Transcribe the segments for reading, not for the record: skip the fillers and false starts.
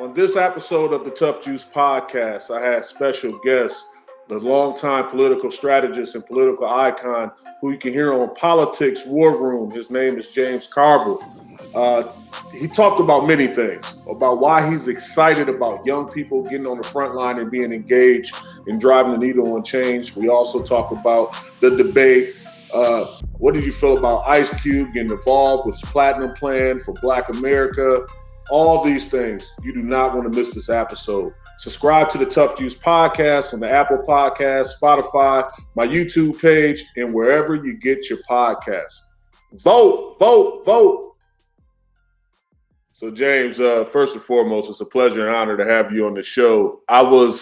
On this episode of the Tuff Juice podcast, I had special guest, the longtime political strategist and political icon who you can hear on Politics War Room. His name is James Carville. He talked about many things, about why he's excited about young people getting on the front line and being engaged and driving the needle on change. We also talk about the debate. What did you feel about Ice Cube getting involved with his platinum plan for Black America? All these things. You do not want to miss this episode. Subscribe to the Tuff Juice podcast on the Apple Podcast, Spotify, my YouTube page, and wherever you get your podcasts. Vote, vote, vote. So, James, first and foremost, it's a pleasure and honor to have you on the show. I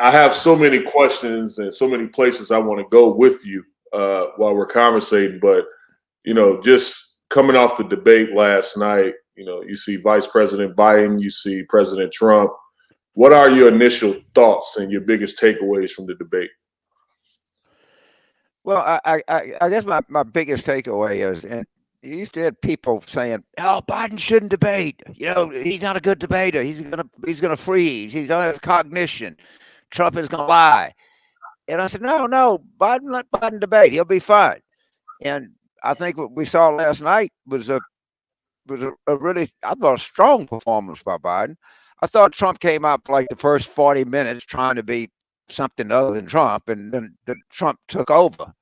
have so many questions and so many places I want to go with you while we're conversating, but, just coming off the debate last night, you see Vice President Biden, you see President Trump. What are your initial thoughts and your biggest takeaways from the debate? Well, I guess my biggest takeaway is, and you used to have people saying, "Oh, Biden shouldn't debate. He's not a good debater. He's gonna freeze. He's gonna have cognition. Trump is gonna lie." And I said, "No, Biden, let Biden debate. He'll be fine." And I think what we saw last night was a really, I thought, a strong performance by Biden. I thought Trump came out for like the first 40 minutes trying to be something other than Trump, and then Trump took over.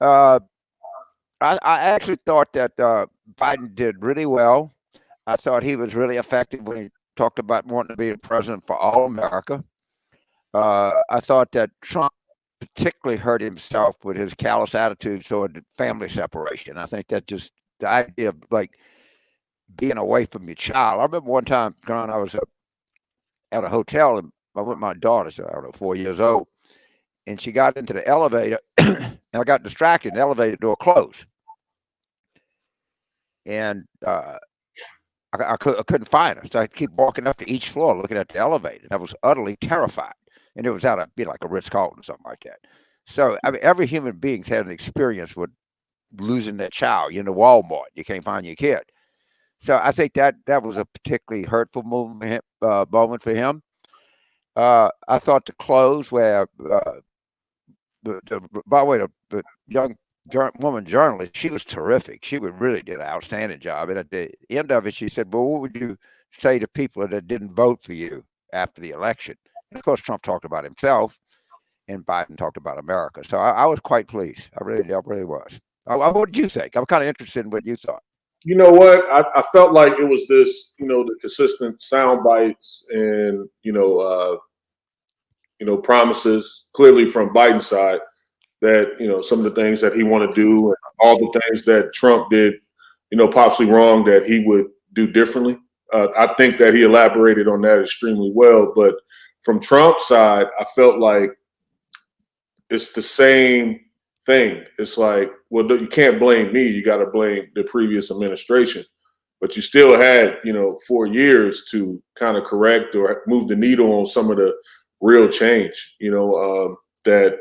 I actually thought that Biden did really well. I thought he was really effective when he talked about wanting to be the president for all America. I thought that Trump particularly hurt himself with his callous attitude toward family separation. I think that just the idea of like being away from your child. I remember one time, I was at a hotel and I went with my daughter, so I don't know, 4 years old, and she got into the elevator and I got distracted and the elevator door closed. And I couldn't find her. So I keep walking up to each floor looking at the elevator. And I was utterly terrified. And it was out of like a Ritz-Carlton or something like that. So I mean, every human being's had an experience with losing their child. You're in the Walmart, you can't find your kid. So I think that was a particularly hurtful moment for him. I thought the close where, by the way, the young woman journalist, she was terrific. She really did an outstanding job. And at the end of it, she said, "Well, what would you say to people that didn't vote for you after the election?" And of course, Trump talked about himself, and Biden talked about America. So I was quite pleased. I really was. What did you think? I'm kind of interested in what you thought. You know what? I felt like it was this, the consistent sound bites and, promises clearly from Biden's side that, some of the things that he want to do and all the things that Trump did, possibly wrong that he would do differently. I think that he elaborated on that extremely well. But from Trump's side, I felt like it's the same thing. It's like, well, you can't blame me. You got to blame the previous administration. But you still had, 4 years to kind of correct or move the needle on some of the real change, that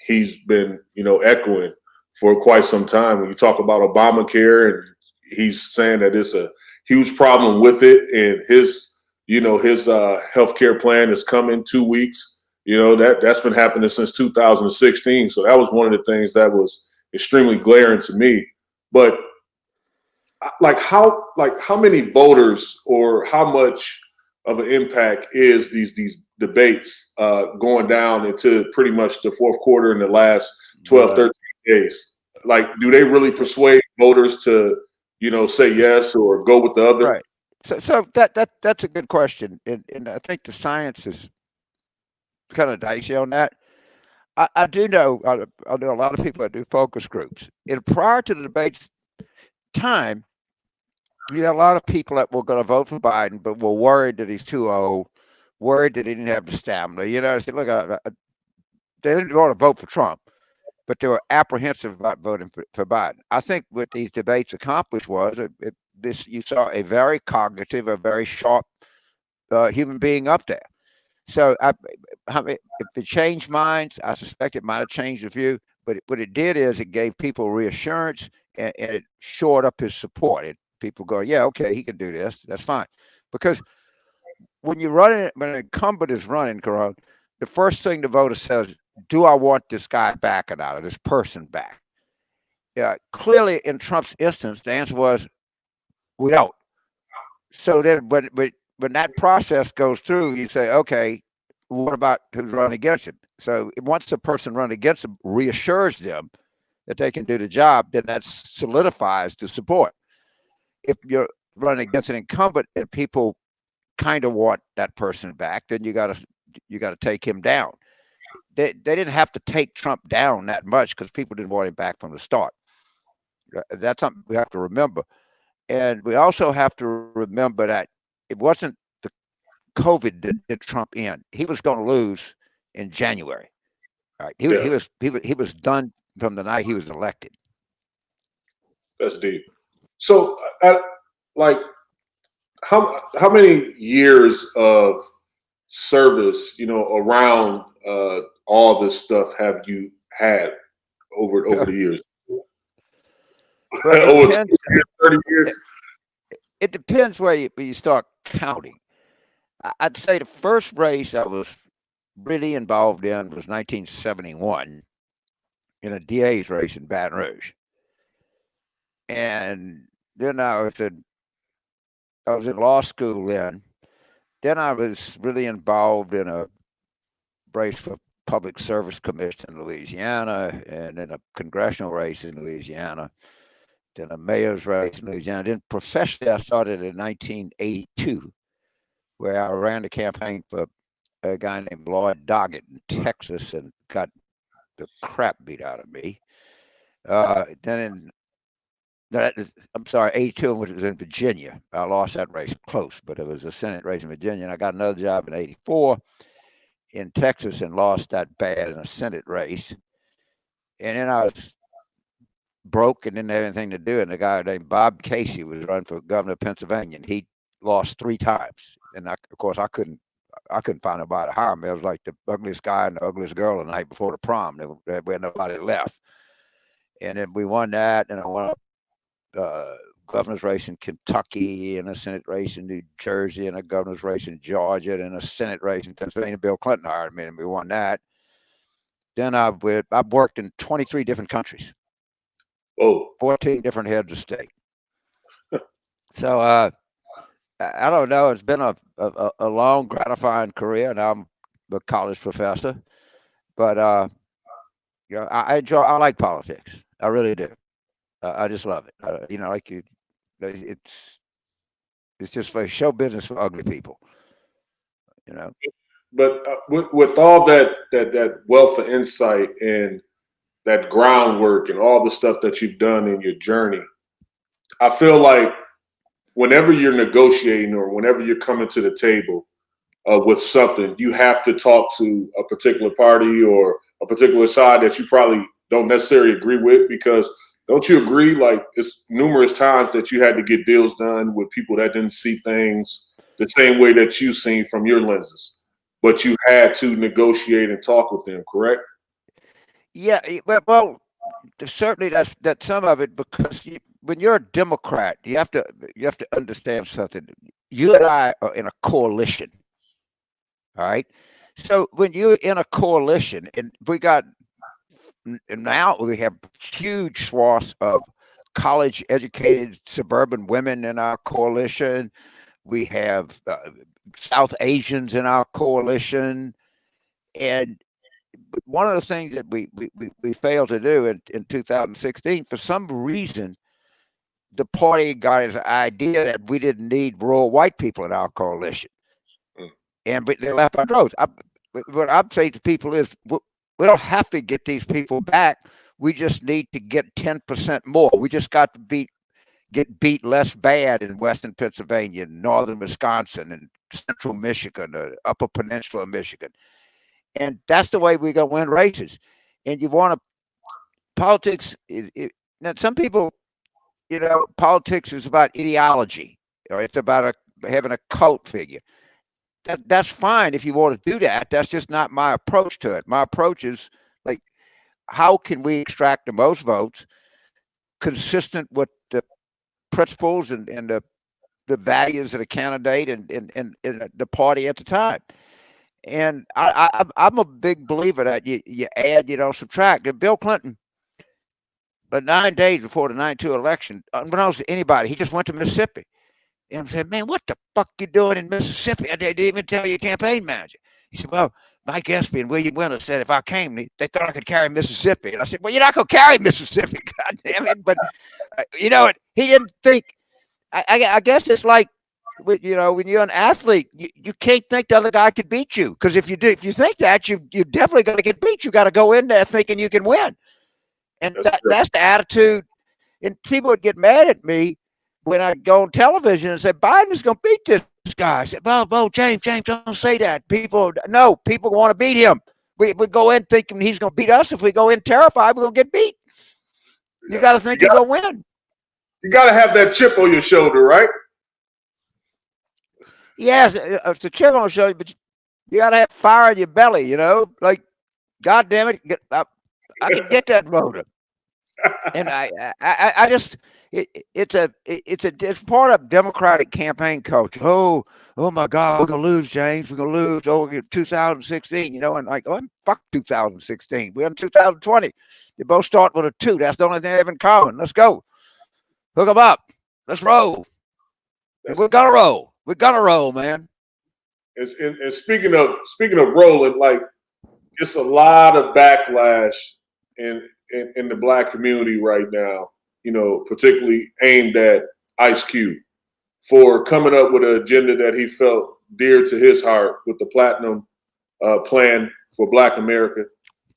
he's been, echoing for quite some time. When you talk about Obamacare, and he's saying that it's a huge problem with it, and his healthcare plan is coming 2 weeks. That's been happening since 2016. So that was one of the things that was extremely glaring to me. But how many voters or how much of an impact is these debates going down into pretty much the fourth quarter in the last 12, 13 days? Like, do they really persuade voters to, say yes or go with the other? Right. So that's a good question. And I think the science is kind of dicey on that. I do know, I know a lot of people that do focus groups. And prior to the debate time, you had a lot of people that were going to vote for Biden, but were worried that he's too old, worried that he didn't have the stamina. I said, look, they didn't want to vote for Trump, but they were apprehensive about voting for Biden. I think what these debates accomplished was you saw a very cognitive, a very sharp human being up there. So if it changed minds, I suspect it might have changed the view. But what it did is it gave people reassurance, and it shored up his support. People go, yeah, okay, he can do this. That's fine. because when you're running, when an incumbent is running, Caron, the first thing the voter says, do I want this guy back or not, or this person back? Yeah, clearly in Trump's instance, the answer was we don't. So then when that process goes through, you say, okay, what about who's running against him? So once the person running against him reassures them that they can do the job, then that solidifies the support. If you're running against an incumbent and people kind of want that person back, then you gotta take him down. They didn't have to take Trump down that much because people didn't want him back from the start. That's something we have to remember. And we also have to remember that it wasn't the COVID that did Trump in. He was going to lose in January. Right? He was done from the night he was elected. That's deep. So, like, how many years of service, around all this stuff have you had over the years? Well, over 20 years, 30 years. It depends where you start counting. I'd say the first race I was really involved in was 1971 in a DA's race in Baton Rouge. And then I was in law school then. Then I was really involved in a race for public service commission in Louisiana, and then a congressional race in Louisiana, then a mayor's race in Louisiana. Then professionally, I started in 1982, where I ran the campaign for a guy named Lloyd Doggett in Texas and got the crap beat out of me. Then I'm sorry, 82, which was in Virginia. I lost that race close, but it was a Senate race in Virginia. And I got another job in 84 in Texas and lost that bad in a Senate race. And then I was broke and didn't have anything to do. And a guy named Bob Casey was running for governor of Pennsylvania, and he lost 3 times. And of course, I couldn't find nobody to hire me. I was like the ugliest guy and the ugliest girl the night before the prom. There had nobody left. And then we won that, and I won up governor's race in Kentucky, and a Senate race in New Jersey, and a governor's race in Georgia, and a Senate race in Pennsylvania. Bill Clinton hired me, and we won that. Then I've worked in 23 different countries. 14 different heads of state. So I don't know. It's been a long, gratifying career, and I'm a college professor. But I like politics. I really do. I just love it. It's just for show business for ugly people. But with all that wealth of insight and that groundwork and all the stuff that you've done in your journey, I feel like whenever you're negotiating or whenever you're coming to the table with something, you have to talk to a particular party or a particular side that you probably don't necessarily agree with, because don't you agree, like, it's numerous times that you had to get deals done with people that didn't see things the same way that you seen from your lenses, but you had to negotiate and talk with them, correct? Yeah, well, certainly that's some of it, because when you're a Democrat, you have to understand something. You and I are in a coalition. All right. So when you're in a coalition, and now we have huge swaths of college-educated suburban women in our coalition. We have South Asians in our coalition, and one of the things that we failed to do in 2016, for some reason, the party got his idea that we didn't need rural white people in our coalition. And they left our droves. What I'd say to people is, we don't have to get these people back. We just need to get 10% more. We just got to get beat less bad in Western Pennsylvania, Northern Wisconsin, and Central Michigan, the Upper Peninsula of Michigan. And that's the way we're going to win races. And you want to, politics, now some people, politics is about ideology, or it's about having a cult figure. That's fine if you want to do that. That's just not my approach to it. My approach is, like, how can we extract the most votes consistent with the principles and the the values of the candidate and the party at the time. And I'm a big believer that you add, you don't subtract. And Bill Clinton, but 9 days before the '92 election, unbeknownst to anybody, he just went to Mississippi. And I said, man, what the fuck you doing in Mississippi? I didn't even tell your campaign manager. He said, well, Mike Espy and William Winter said if I came, they thought I could carry Mississippi. And I said, well, you're not going to carry Mississippi, God damn it. But, you know, he didn't think, I guess it's like, when you're an athlete, you can't think the other guy could beat you. Because if you think that, you're definitely going to get beat. You got to go in there thinking you can win. And that's the attitude. And people would get mad at me when I go on television and say, Biden's going to beat this guy. I said, well, James, don't say that. People want to beat him. We go in thinking he's going to beat us. If we go in terrified, we're going to get beat. You got to think you're going to win. You got to have that chip on your shoulder, right? Yes, it's a chip on the shoulder, but you got to have fire in your belly, like, God damn it, I can get that motor. And I just, it's part of Democratic campaign culture. Oh my God, we're gonna lose, James. We're gonna lose. Oh, 2016. And like, oh, fuck 2016. We're in 2020. They both start with a 2. That's the only thing they have in common. Let's go. Hook them up. Let's roll. We're gonna roll. We're gonna roll, man. And speaking of rolling, like, it's a lot of backlash in the Black community right now, particularly aimed at Ice Cube for coming up with an agenda that he felt dear to his heart with the Platinum Plan for Black America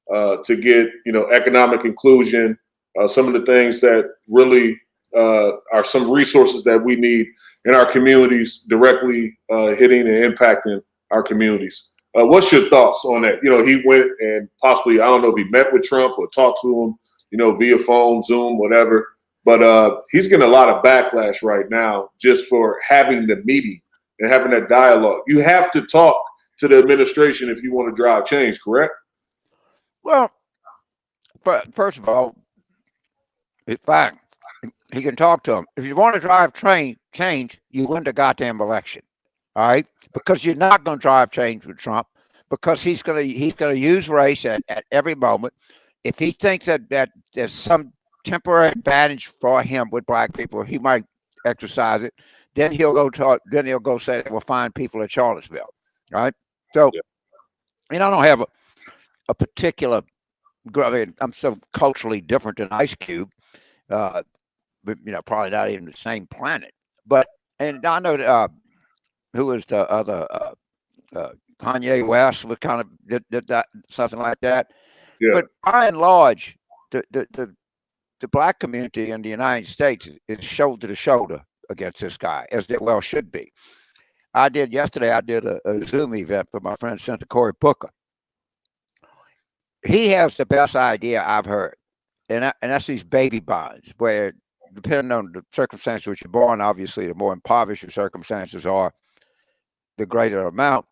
to get, economic inclusion, some of the things that really are some resources that we need in our communities directly hitting and impacting our communities. What's your thoughts on that? He went and possibly, I don't know if he met with Trump or talked to him, via phone, Zoom, whatever. But he's getting a lot of backlash right now just for having the meeting and having that dialogue. You have to talk to the administration if you want to drive change, correct? Well, first of all, it's fine. He can talk to him. If you want to drive change, you win the goddamn election. All right? Because you're not going to drive change with Trump, because he's going to use race at every moment. If he thinks that there's some temporary advantage for him with Black people, he might exercise it. Then he'll go say we'll find people at Charlottesville. Right? So, I don't have a particular. I mean, I'm so culturally different than Ice Cube. But, probably not even the same planet. But, and I know who was the other Kanye West was kind of did that, something like that. Yeah. But by and large, the Black community in the United States is shoulder to shoulder against this guy, as they well should be. Yesterday I did a Zoom event for my friend Senator Cory Booker. He has the best idea I've heard, and that's these baby bonds, where depending on the circumstances which you're born, obviously the more impoverished your circumstances are, the greater amount.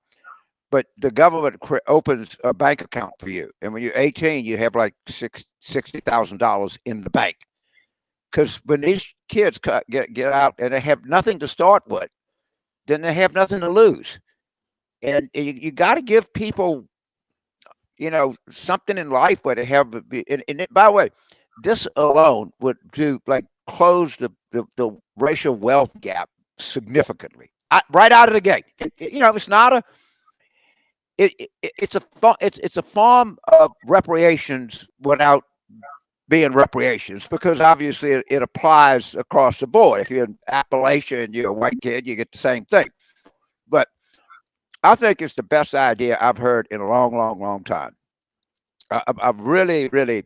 But the government opens a bank account for you, and when you're 18, you have like $60,000 in the bank. Because when these kids get out and they have nothing to start with, then they have nothing to lose. And you got to give people, something in life where they have. And by the way, this alone would close the racial wealth gap significantly right out of the gate. It's not it's a form of reparations without being reparations, because obviously it applies across the board. If you're in Appalachia and you're a white kid, you get the same thing. But I think it's the best idea I've heard in a long, long, long time. I've really, really.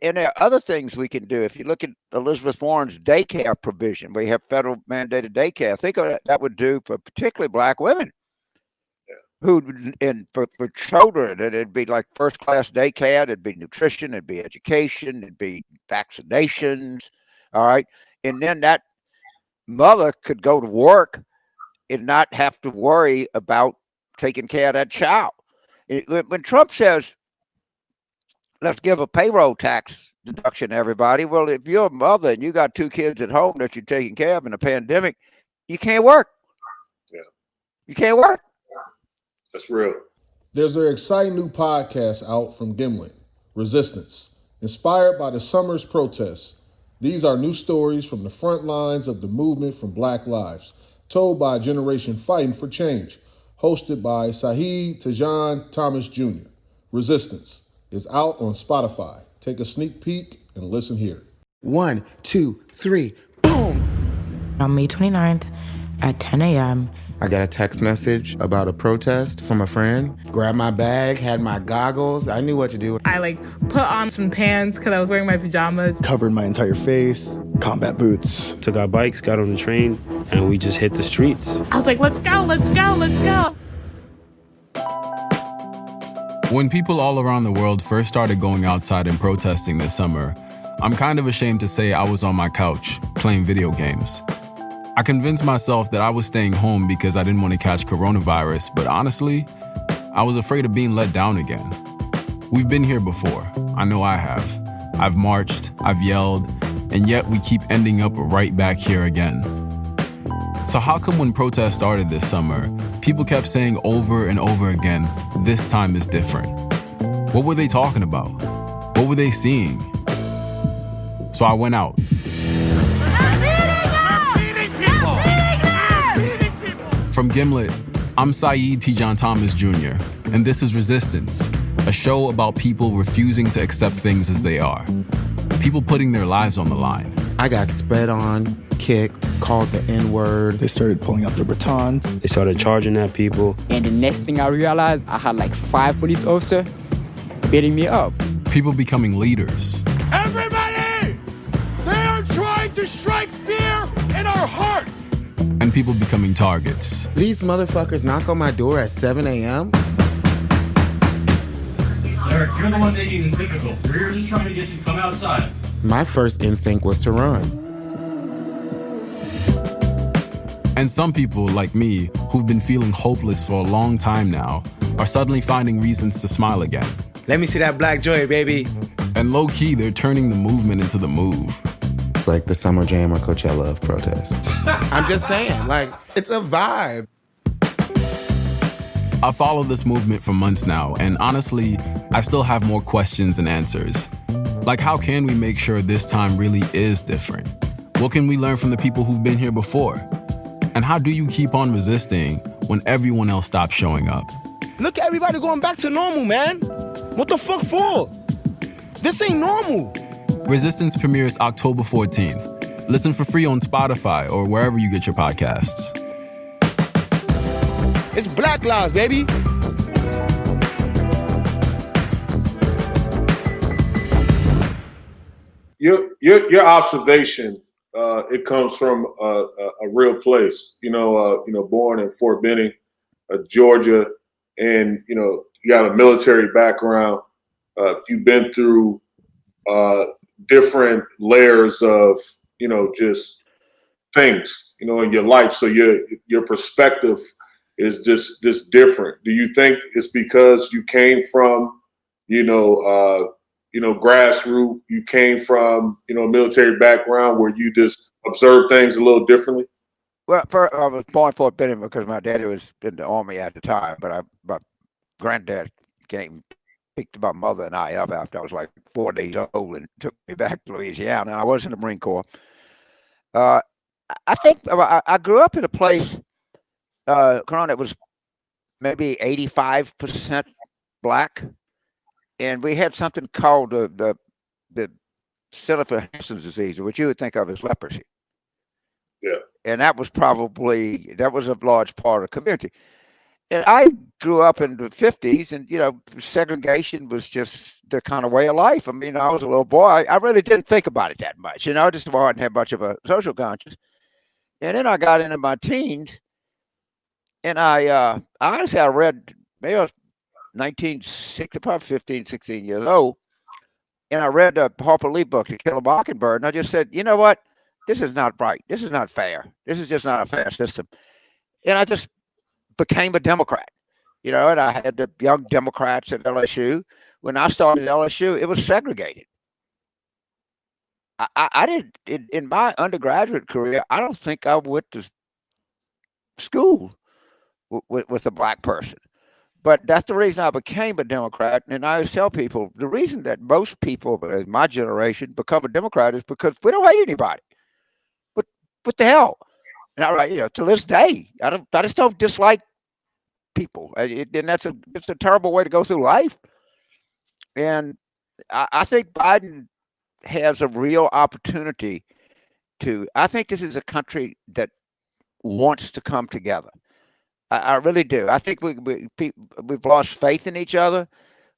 And there are other things we can do. If you look at Elizabeth Warren's daycare provision, we have federal mandated daycare. I think that would do for particularly Black women who, and for children, it'd be like first-class daycare. It'd be nutrition. It'd be education. It'd be vaccinations. All right. And then that mother could go to work and not have to worry about taking care of that child. When Trump says, let's give a payroll tax deduction to everybody. Well, if you're a mother and you got 2 kids at home that you're taking care of in a pandemic, you can't work. Yeah. You can't work. That's real. There's an exciting new podcast out from Gimlet, Resistance, inspired by the summer's protests. These are new stories from the front lines of the movement from Black Lives, told by a generation fighting for change. Hosted by Saheed Tajan Thomas Jr. Resistance is out on Spotify. Take a sneak peek and listen here. 1, 2, 3, boom! On May 29th at 10 a.m., I got a text message about a protest from a friend. Grabbed my bag, had my goggles. I knew what to do. I put on some pants because I was wearing my pajamas. Covered my entire face, combat boots. Took our bikes, got on the train, and we just hit the streets. I was like, let's go, let's go, let's go. When people all around the world first started going outside and protesting this summer, I'm kind of ashamed to say I was on my couch playing video games. I convinced myself that I was staying home because I didn't want to catch coronavirus, but honestly, I was afraid of being let down again. We've been here before. I know I have. I've marched, I've yelled, and yet we keep ending up right back here again. So how come when protests started this summer, people kept saying over and over again, this time is different? What were they talking about? What were they seeing? So I went out. From Gimlet, I'm Saeed Tajan Thomas Jr., and this is Resistance, a show about people refusing to accept things as they are. People putting their lives on the line. I got sped on, kicked, called the N-word. They started pulling out their batons. They started charging at people. And the next thing I realized, I had 5 police officers beating me up. People becoming leaders. Everybody! They are trying to strike fear in our hearts! And people becoming targets. These motherfuckers knock on my door at 7 a.m.? Eric, you're the one making this difficult. We're just trying to get you to come outside. My first instinct was to run. And some people, like me, who've been feeling hopeless for a long time now, are suddenly finding reasons to smile again. Let me see that black joy, baby. And low-key, they're turning the movement into the move. It's like the Summer Jam or Coachella of protests. I'm just saying, it's a vibe. I followed this movement for months now, and honestly, I still have more questions than answers. How can we make sure this time really is different? What can we learn from the people who've been here before? And how do you keep on resisting when everyone else stops showing up? Look at everybody going back to normal, man. What the fuck for? This ain't normal. Resistance premieres October 14th. Listen for free on Spotify or wherever you get your podcasts. It's Black Lives, baby. Your observation, it comes from a real place. Born in Fort Benning, Georgia, and you got a military background. You've been through different layers of just things in your life, so your perspective is just different. Do you think it's because you came from grassroots, you came from a military background where you just observe things a little differently? Well, I was born in Fort Benning because my daddy was in the Army at the time, but my granddad picked my mother and I up after I was 4 days old and took me back to Louisiana. I was in the Marine Corps. I think I grew up in a place, that was maybe 85% Black, and we had something called the Hansen's disease, which you would think of as leprosy. Yeah. And that was a large part of the community. And I grew up in the 50s, and, segregation was just the kind of way of life. I mean, I was a little boy. I really didn't think about it that much, just I didn't have much of a social conscience. And then I got into my teens, and I honestly, I read, maybe I was 1960, probably 15, 16 years old, and I read the Harper Lee book, To Kill a Mockingbird, and I just said, you know what? This is not right. This is not fair. This is just not a fair system. And I just became a Democrat, and I had the young Democrats at LSU. When I started LSU, it was segregated. I did in my undergraduate career, I don't think I went to school with a black person. But that's the reason I became a Democrat. And I always tell people the reason that most people in my generation become a Democrat is because we don't hate anybody. What the hell? And to this day, I just don't dislike people. And it's a terrible way to go through life. And I think Biden has a real opportunity I think this is a country that wants to come together. I really do. I think we've lost faith in each other.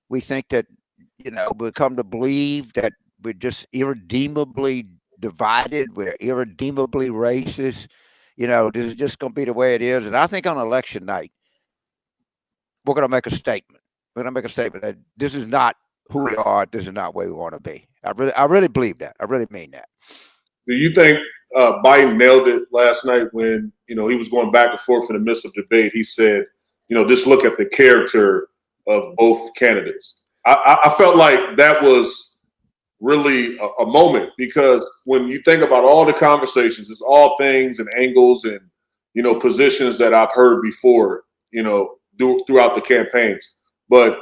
We think that, we come to believe that we're just irredeemably divided. We're irredeemably racist. This is just going to be the way it is. And I think on election night, we're going to make a statement. We're going to make a statement that this is not who we are. This is not where we want to be. I really believe that. I really mean that. Do you think Biden nailed it last night when, he was going back and forth in the midst of debate? He said, just look at the character of both candidates. I felt like that was really a moment, because when you think about all the conversations, it's all things and angles and, positions that I've heard before, throughout the campaigns. But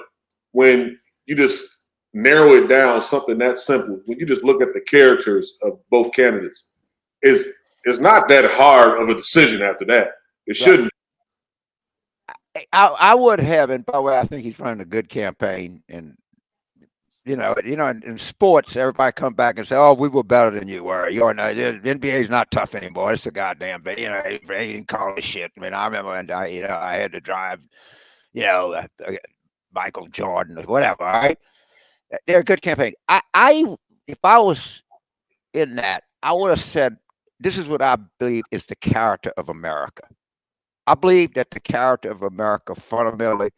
when you just narrow it down, something that simple, when you just look at the characters of both candidates, it's not that hard of a decision after that. It shouldn't. I would have, and by the way, I think he's running a good campaign. And in sports, everybody come back and say, "Oh, we were better than you were." The NBA's not tough anymore. It's a goddamn, but he didn't call it shit. I mean, I remember when I had to drive, Michael Jordan or whatever. All right. They're a good campaign. If I was in that, I would have said, this is what I believe is the character of America. I believe that the character of America fundamentally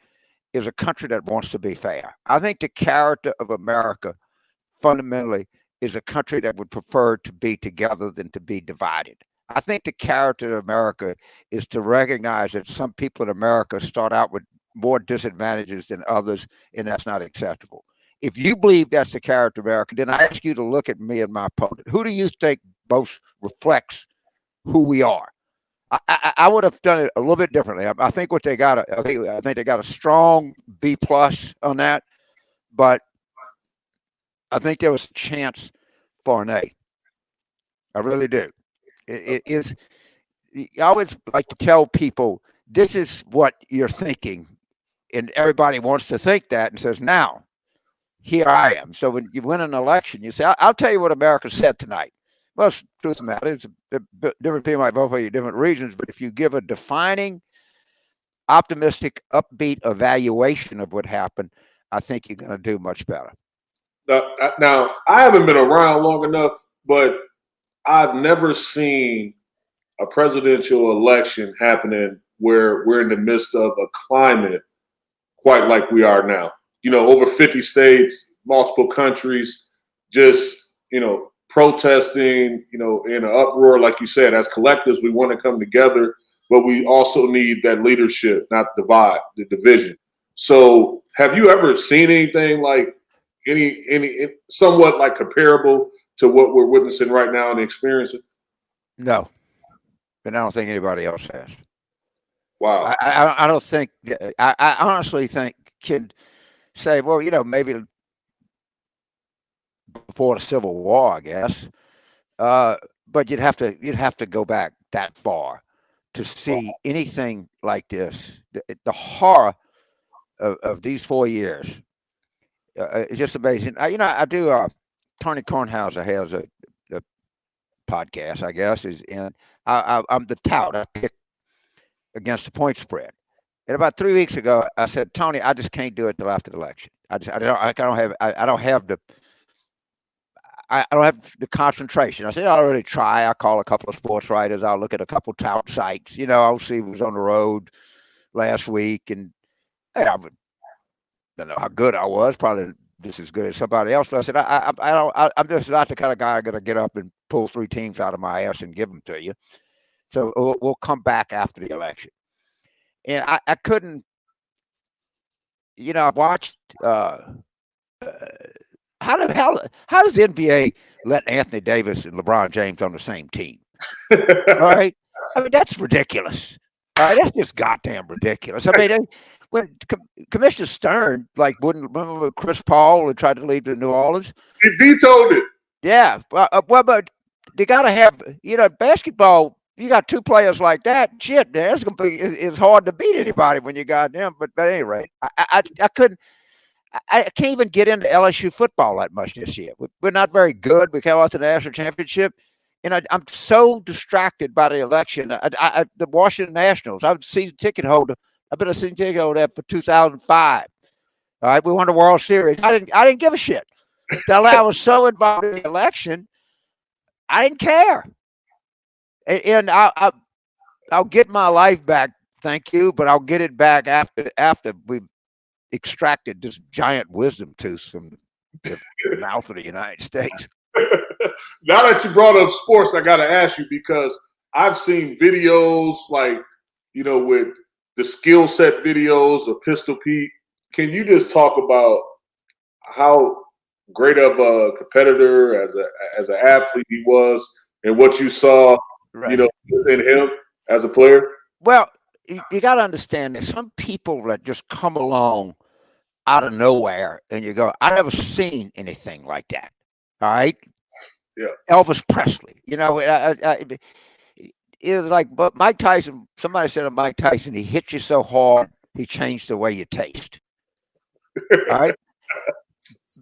is a country that wants to be fair. I think the character of America fundamentally is a country that would prefer to be together than to be divided. I think the character of America is to recognize that some people in America start out with more disadvantages than others, and that's not acceptable. If you believe that's the character of America, then I ask you to look at me and my opponent. Who do you think most reflects who we are? I would have done it a little bit differently. I think what they got, I think they got a strong B+ on that, but I think there was a chance for an A. I really do. It is. I always like to tell people this is what you're thinking, and everybody wants to think that and says, now, here I am. So when you win an election, you say, I'll tell you what America said tonight. Well, it's the truth of the matter. It's different people might vote for you different reasons, but if you give a defining, optimistic, upbeat evaluation of what happened, I think you're going to do much better. Now, I haven't been around long enough, but I've never seen a presidential election happening where we're in the midst of a climate quite like we are now. Over 50 states, multiple countries, just, protesting, in an uproar. Like you said, as collectives, we want to come together, but we also need that leadership, not divide, the division. So have you ever seen anything like any somewhat like comparable to what we're witnessing right now and experiencing? No, and I don't think anybody else has. Wow. I don't think, I honestly think can say, well, maybe before the Civil War, I guess. But you'd have to go back that far to see anything like this. The horror of these 4 years is just amazing. I do. Tony Kornhauser has a podcast, I guess, and I'm the tout. I pick against the point spread. And about 3 weeks ago, I said, Tony, I just can't do it till after the election. I don't have the concentration. I said, I'll really try. I'll call a couple of sports writers. I'll look at a couple of tout sites. I'll see who was on the road last week. And hey, I don't know how good I was, probably just as good as somebody else. But I said, I'm just not the kind of guy going to get up and pull 3 teams out of my ass and give them to you. So we'll come back after the election. And I couldn't, I watched, how does the NBA let Anthony Davis and LeBron James on the same team? All right. I mean, that's ridiculous. All right, that's just goddamn ridiculous. I mean, when Commissioner Stern wouldn't remember when Chris Paul had tried to leave to New Orleans. He vetoed it. Yeah, but they got to have basketball. You got two players like that. Shit, man, it's hard to beat anybody when you got them. But at any rate, I couldn't. I can't even get into LSU football that much this year. We're not very good. We came out to the national championship, and I'm so distracted by the election. The Washington Nationals. I was a season ticket holder. I've been a season ticket holder there for 2005. All right, we won the World Series. I didn't give a shit. I was so involved in the election, I didn't care. And I'll get my life back, thank you, but I'll get it back after we extracted this giant wisdom tooth from the mouth of the United States. Now that you brought up sports, I got to ask you, because I've seen videos with the skill set videos of Pistol Pete. Can you just talk about how great of a competitor as an athlete he was, and what you saw, in him as a player? Well, you got to understand, there's some people that just come along out of nowhere, and you go, "I never seen anything like that." All right. Yeah. Elvis Presley. It was like, but Mike Tyson. Somebody said of Mike Tyson, he hit you so hard, he changed the way you taste. All right.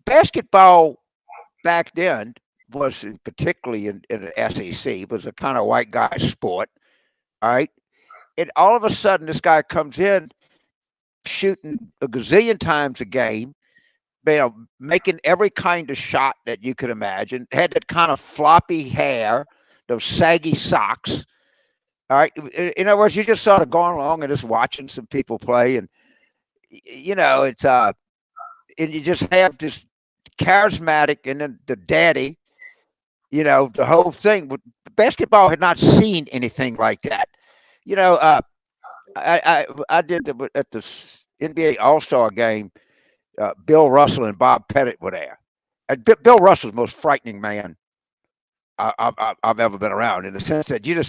Basketball back then was, particularly in the SEC, was a kind of white guy sport. All right. And all of a sudden, this guy comes in shooting a gazillion times a game, making every kind of shot that you could imagine, had that kind of floppy hair, those saggy socks. All right. In other words, you just sort of going along and just watching some people play. And, it's, and you just have this charismatic, and then the daddy, the whole thing. Basketball had not seen anything like that. I did at the NBA All-Star game. Bill Russell and Bob Pettit were there. And Bill Russell's the most frightening man I've ever been around, in the sense that you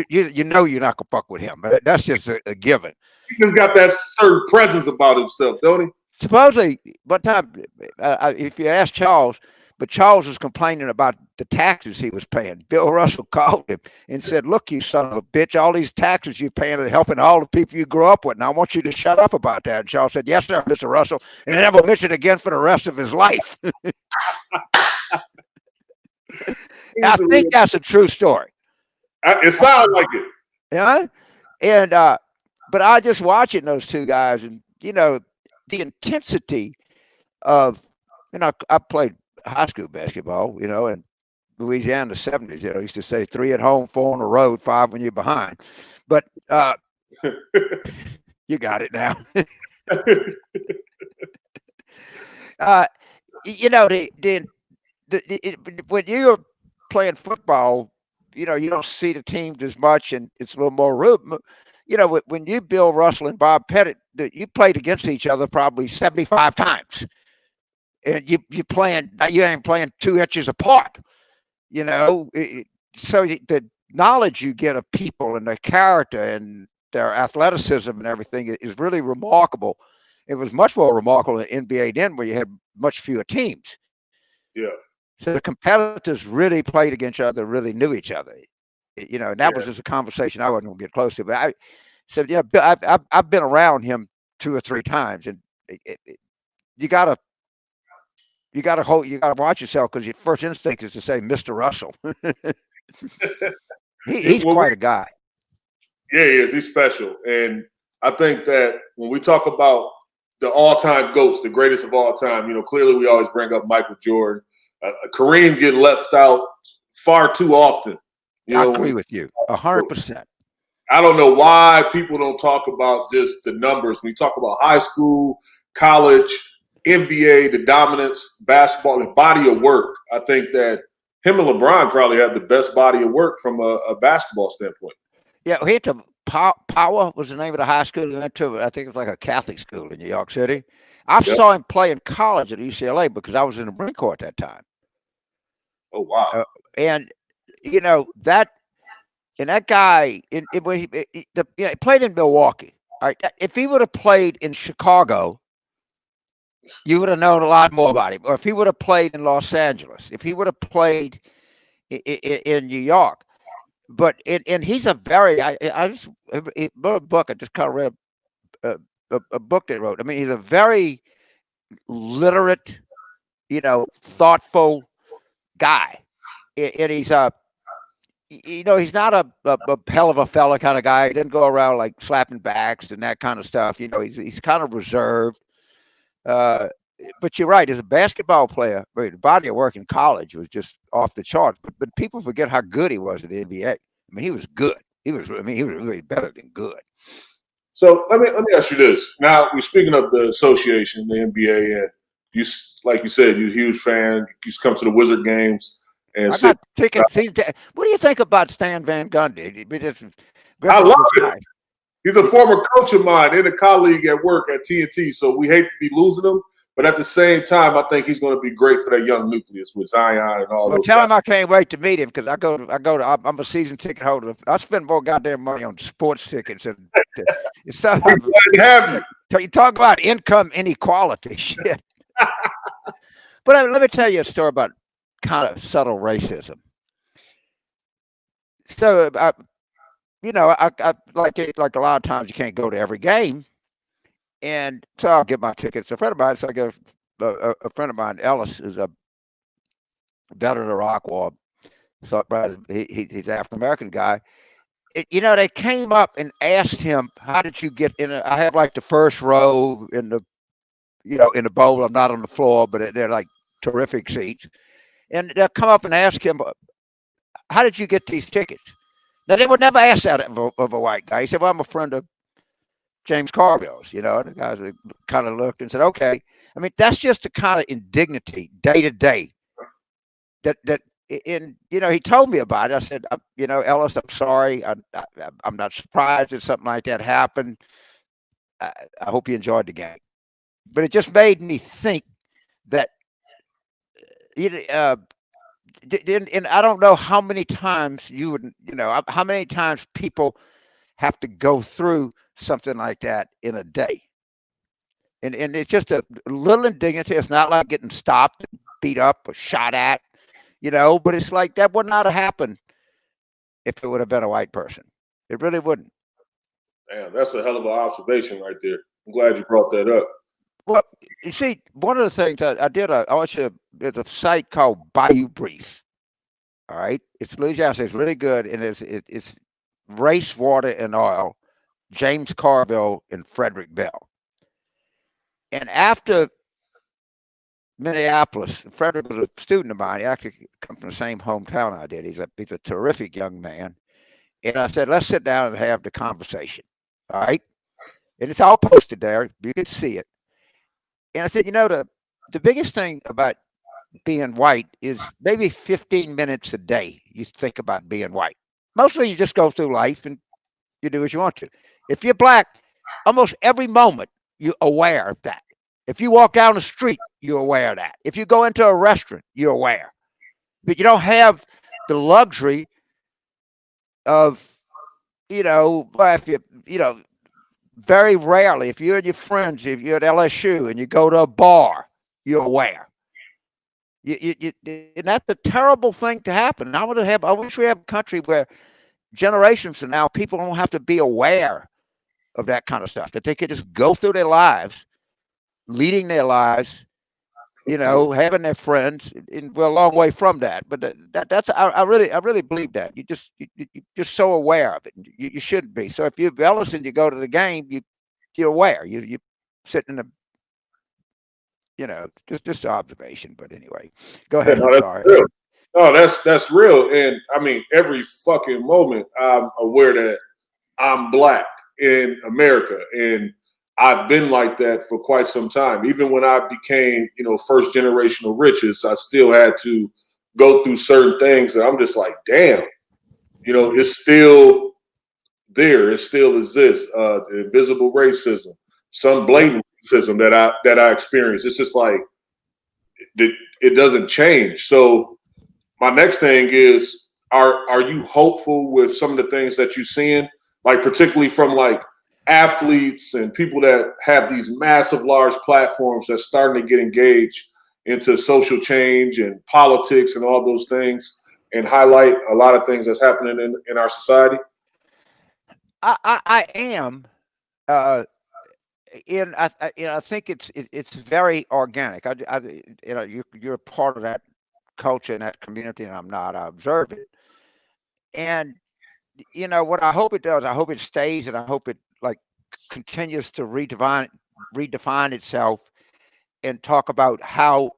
you're not gonna fuck with him. That's just a given. He just got that certain presence about himself, don't he? Supposedly, one time, if you ask Charles, but Charles was complaining about the taxes he was paying. Bill Russell called him and said, "Look, you son of a bitch, all these taxes you're paying are helping all the people you grew up with. And I want you to shut up about that." And Charles said, "Yes, sir, Mr. Russell," and never mentioned it again for the rest of his life. I think that's a true story. It sounds like it. Yeah. And but I just watching those two guys, and the intensity of, I played high school basketball, in Louisiana in the 70s. Used to say 3 at home, 4 on the road, 5 when you're behind. But you got it now. When you're playing football, you don't see the teams as much, and it's a little more room. When you, Bill Russell and Bob Pettit, you played against each other probably 75 times. And you ain't playing 2 inches apart, so the knowledge you get of people and their character and their athleticism and everything is really remarkable. It was much more remarkable in NBA then, where you had much fewer teams. Yeah. So the competitors really played against each other, really knew each other. And that was just a conversation I wasn't going to get close to. But I said, I've been around him 2 or 3 times, and you gotta watch yourself, because your first instinct is to say Mr. Russell. He's quite a guy. Yeah, he is. He's special. And I think that when we talk about the all-time GOATs, the greatest of all time, clearly we always bring up Michael Jordan. Kareem get left out far too often. I agree with you 100%. I don't know why people don't talk about just the numbers. When you talk about high school, college, NBA, the dominance, basketball, the body of work, I think that him and LeBron probably have the best body of work from a basketball standpoint. Yeah, he went to Power was the name of the high school he went to. I think it was like a Catholic school in New York City. I saw him play in college at UCLA because I was in the Marine Corps at that time. Oh, wow. And, that And that guy, when he played in Milwaukee. All right, if he would have played in Chicago, you would have known a lot more about him. Or if he would have played in Los Angeles, if he would have played in New York, but he's a very I just wrote a book. I just kind of read a book that he wrote. I mean, he's a very literate, thoughtful guy, and he's he's not a hell of a fella kind of guy. He didn't go around like slapping backs and that kind of stuff. He's kind of reserved. But you're right. As a basketball player, the body of work in college was just off the charts. But people forget how good he was at the NBA. I mean, he was good. He was really better than good. So let me ask you this. Now we're speaking of the association, the NBA, and you, like you said, you're a huge fan. You used to come to the Wizard games. And I got tickets. What do you think about Stan Van Gundy? I love it. He's a former coach of mine and a colleague at work at TNT. So we hate to be losing him. But at the same time, I think he's going to be great for that young nucleus with Zion and all those. Tell him I can't wait to meet him because I'm a season ticket holder. I spend more goddamn money on sports tickets and it's something. You talk about income inequality, shit. But let me tell you a story about kind of subtle racism. So, I like a lot of times you can't go to every game. And so I'll get my tickets. A friend of mine, so I get a friend of mine, Ellis, is a veteran of the Iraq War. So he's an African-American guy. They came up and asked him, how did you get in? I have like the first row in the bowl. I'm not on the floor, but they're like terrific seats. And they'll come up and ask him, how did you get these tickets? Now, they would never ask that of a white guy. He said, well, I'm a friend of James Carville's, the guys that kind of looked and said, okay. I mean, that's just the kind of indignity day to day that he told me about it. I said, Ellis, I'm sorry. I'm not surprised that something like that happened. I hope you enjoyed the game. But it just made me think that, and I don't know how many times how many times people have to go through something like that in a day. And it's just a little indignity. It's not like getting stopped, beat up, or shot at, but it's like that would not have happened if it would have been a white person. It really wouldn't. Damn, that's a hell of an observation right there. I'm glad you brought that up. Well, you see, one of the things I did, there's a site called Bayou Brief. All right. It's Louisiana. It's really good. And it's race, water, and oil. James Carville and Frederick Bell. And after Minneapolis, Frederick was a student of mine. He actually comes from the same hometown I did. He's a terrific young man. And I said, let's sit down and have the conversation. All right. And it's all posted there. You can see it. And I said, the biggest thing about being white is maybe 15 minutes a day you think about being white. Mostly you just go through life and you do as you want to. If you're black, almost every moment you're aware of that. If you walk down the street, you're aware of that. If you go into a restaurant, you're aware. But you don't have the luxury of, if you, very rarely, if you're and your friends, if you're at LSU and you go to a bar, you're aware. And that's a terrible thing to happen. I wish we have a country where generations from now, people don't have to be aware of that kind of stuff, that they could just go through their lives, leading their lives, having their friends. And we're a long way from that. But that's I really believe that. You're just so aware of it. You shouldn't be. So if you're Ellis and you go to the game, you're aware. You sit in the just observation. But anyway, go ahead. No, that's real. No, that's real. And I mean, every fucking moment I'm aware that I'm black in America. And I've been like that for quite some time. Even when I became, first generational riches, I still had to go through certain things that I'm just like, damn, it's still there. It still exists. Invisible racism, some blatant racism that I experienced. It's just like, it doesn't change. So my next thing is, are you hopeful with some of the things that you're seeing, like particularly from like athletes and people that have these massive, large platforms that's starting to get engaged into social change and politics and all those things and highlight a lot of things that's happening in our society? I am. I think it's very organic. You're a part of that culture and that community, and I'm not. I observe it, and what I hope it does. I hope it stays, and I hope it like continues to redefine itself, and talk about how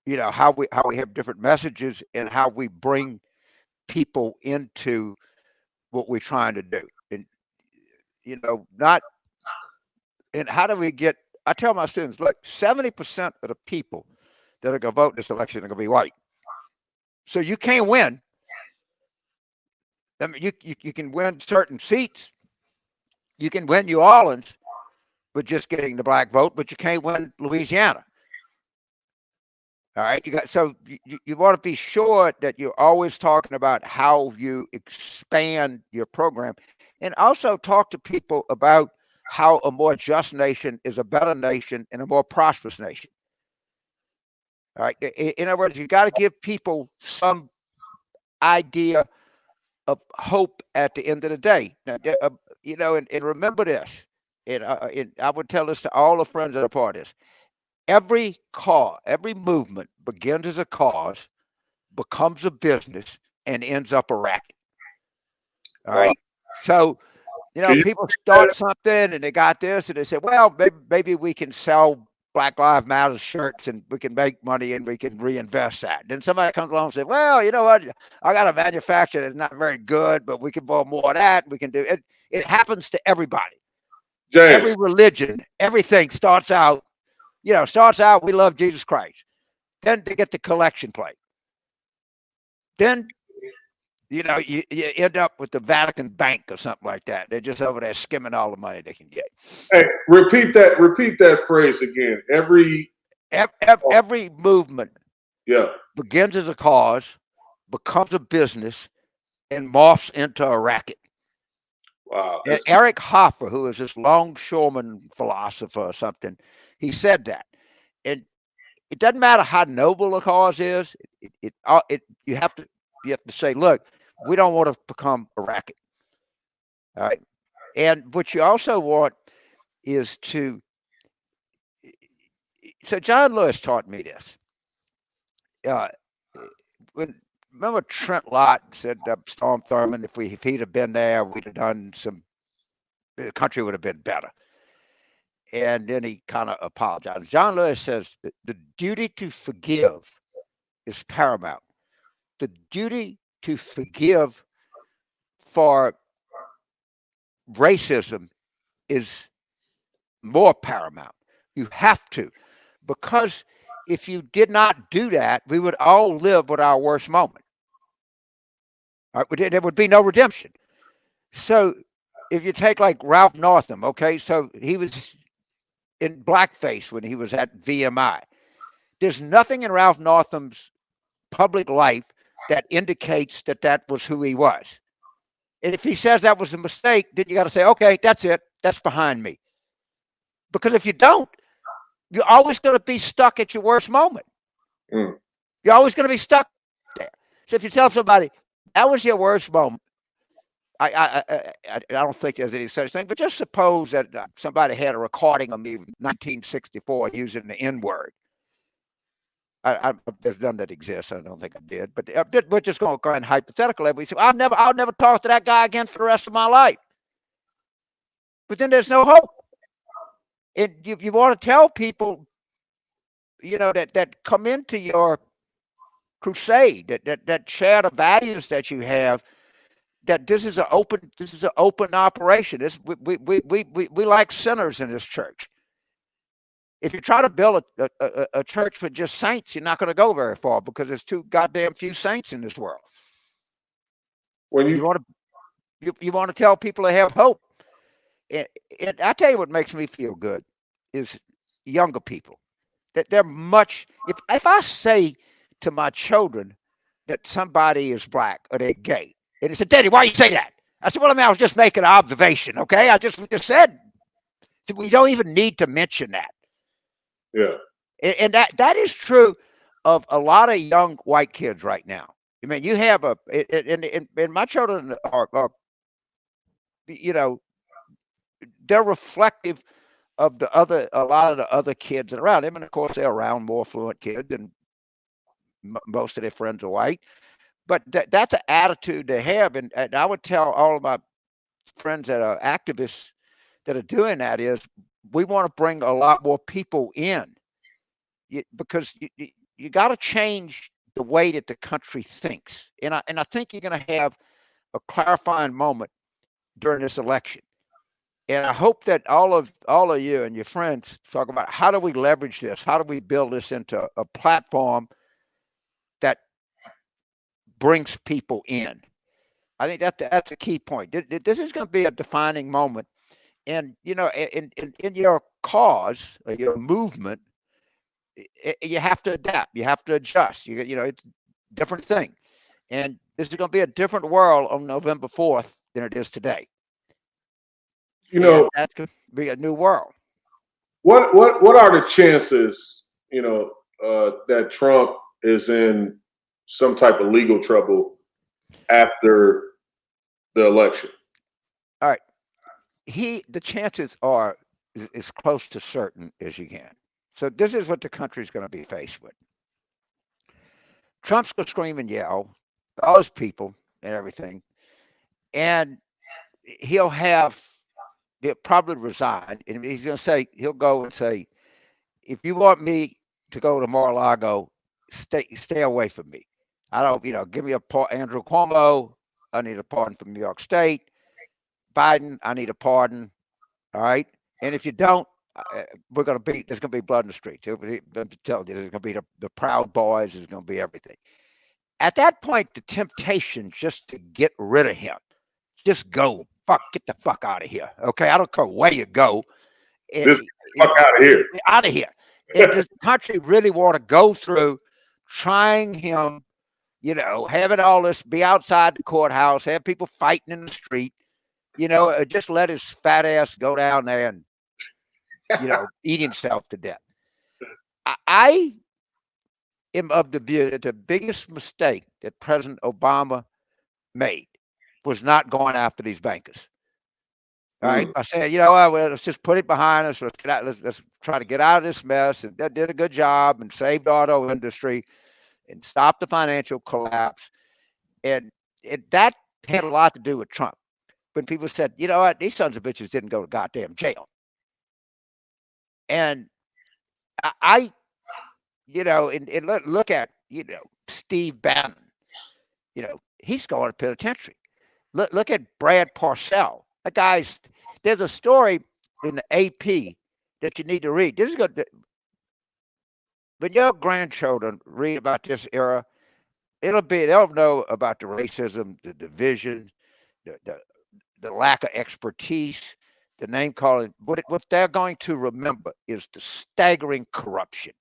how we have different messages and how we bring people into what we're trying to do, and not. And how do we get? I tell my students, look, 70% of the people that are going to vote in this election are going to be white. So you can't win. I mean, you can win certain seats. You can win New Orleans with just getting the black vote, but you can't win Louisiana. All right, you want to be sure that you're always talking about how you expand your program, and also talk to people about how a more just nation is a better nation and a more prosperous nation. All right. In other words, you got to give people some idea of hope at the end of the day. Now, and remember this. And I would tell this to all the friends that are part of this. Every movement begins as a cause, becomes a business, and ends up a racket. All right. So, people start something and they got this and they say, well, maybe we can sell Black Lives Matter shirts and we can make money and we can reinvest that. Then somebody comes along and says, well, you know what? I got a manufacturer that's not very good, but we can buy more of that. And we can do it. It happens to everybody. James. Every religion, everything starts out, we love Jesus Christ. Then they get the collection plate. Then you end up with the Vatican Bank or something like that. They're just over there skimming all the money they can get. Hey, repeat that phrase again. Every movement begins as a cause, becomes a business, and morphs into a racket. Wow. And Eric Hoffer, who is this longshoreman philosopher or something, he said that. And it doesn't matter how noble a cause is. You have to say, look, we don't want to become a racket. All right. And what you also want is to. So John Lewis taught me this. Remember Trent Lott said Storm Thurmond, if he'd have been there, we'd have done the country would have been better. And then he kind of apologized. John Lewis says the duty to forgive is paramount. The duty to forgive for racism is more paramount. You have to, because if you did not do that, we would all live with our worst moment. All right, there would be no redemption. So if you take like Ralph Northam, okay, so he was in blackface when he was at VMI. There's nothing in Ralph Northam's public life that indicates that was who he was. And if he says that was a mistake, then you got to say, okay, that's it. That's behind me. Because if you don't, you're always going to be stuck at your worst moment. You're always going to be stuck there. So if you tell somebody that was your worst moment, I don't think there's any such thing, but just suppose that somebody had a recording of me in 1964 using the N-word. There's none that exists. I don't think I did, but we're just going to go in hypothetical. We say, I'll never talk to that guy again for the rest of my life. But then there's no hope. And you want to tell people, that come into your crusade, that share the values that you have, that this is an open operation. We like sinners in this church. If you try to build a church for just saints, you're not going to go very far because there's too goddamn few saints in this world. When you want to tell people they have hope. And I tell you what makes me feel good is younger people. That they're much. If I say to my children that somebody is black or they're gay. And he said, Daddy, why you say that? I said, well, I mean, I was just making an observation, okay? I just said we don't even need to mention that. Yeah. And that is true of a lot of young white kids right now. I mean, you have and my children are, they're reflective of a lot of the other kids around them. And of course, they're around more fluent kids, and most of their friends are white. But that's an attitude they have. And I would tell all of my friends that are activists that are doing that is we want to bring a lot more people in because you got to change the way that the country thinks. And I think you're going to have a clarifying moment during this election. And I hope that all of you and your friends talk about how do we leverage this? How do we build this into a platform that brings people in? I think that's a key point. This is going to be a defining moment. And, in your cause, or your movement, you have to adapt. You have to adjust. It's a different thing. And this is going to be a different world on November 4th than it is today. That could be a new world. What are the chances, that Trump is in some type of legal trouble after the election? All right. The chances are as close to certain as you can. So this is what the country's going to be faced with. Trump's going to scream and yell, all his people and everything, and he'll probably resign, and he's going to say, he'll go and say, if you want me to go to Mar-a-Lago, stay away from me. I don't, give me a pardon. Andrew Cuomo, I need a pardon from New York State. Biden, I need a pardon. All right. And if you don't, there's going to be blood in the streets. I'm telling you, there's going to be the Proud Boys. There's going to be everything. At that point, the temptation just to get rid of him, just go, get the fuck out of here. Okay. I don't care where you go. Fuck out of here. Out of here. Does the country really want to go through trying him, having all this, be outside the courthouse, have people fighting in the street, just let his fat ass go down there and, eat himself to death. I am of the view that the biggest mistake that President Obama made was not going after these bankers. All right. I said, let's just put it behind us. Let's try to get out of this mess. And that did a good job and saved the auto industry and stopped the financial collapse. And that had a lot to do with Trump. When people said, you know what, these sons of bitches didn't go to goddamn jail. And and look at, Steve Bannon, he's going to penitentiary. Look at Brad Parcell. That guy's, there's a story in the AP that you need to read. This is good. When your grandchildren read about this era, they'll know about the racism, the division, the lack of expertise, the name calling. What they're going to remember is the staggering corruption.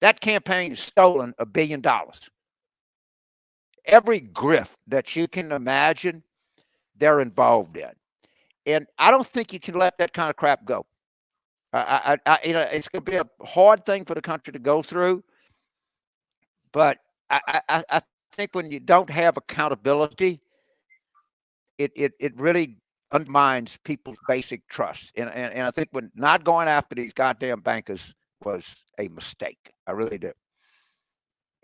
That campaign has stolen $1 billion. Every grift that you can imagine, they're involved in. And I don't think you can let that kind of crap go. It's going to be a hard thing for the country to go through. But I think when you don't have accountability, it really undermines people's basic trust. And I think when not going after these goddamn bankers was a mistake. I really do.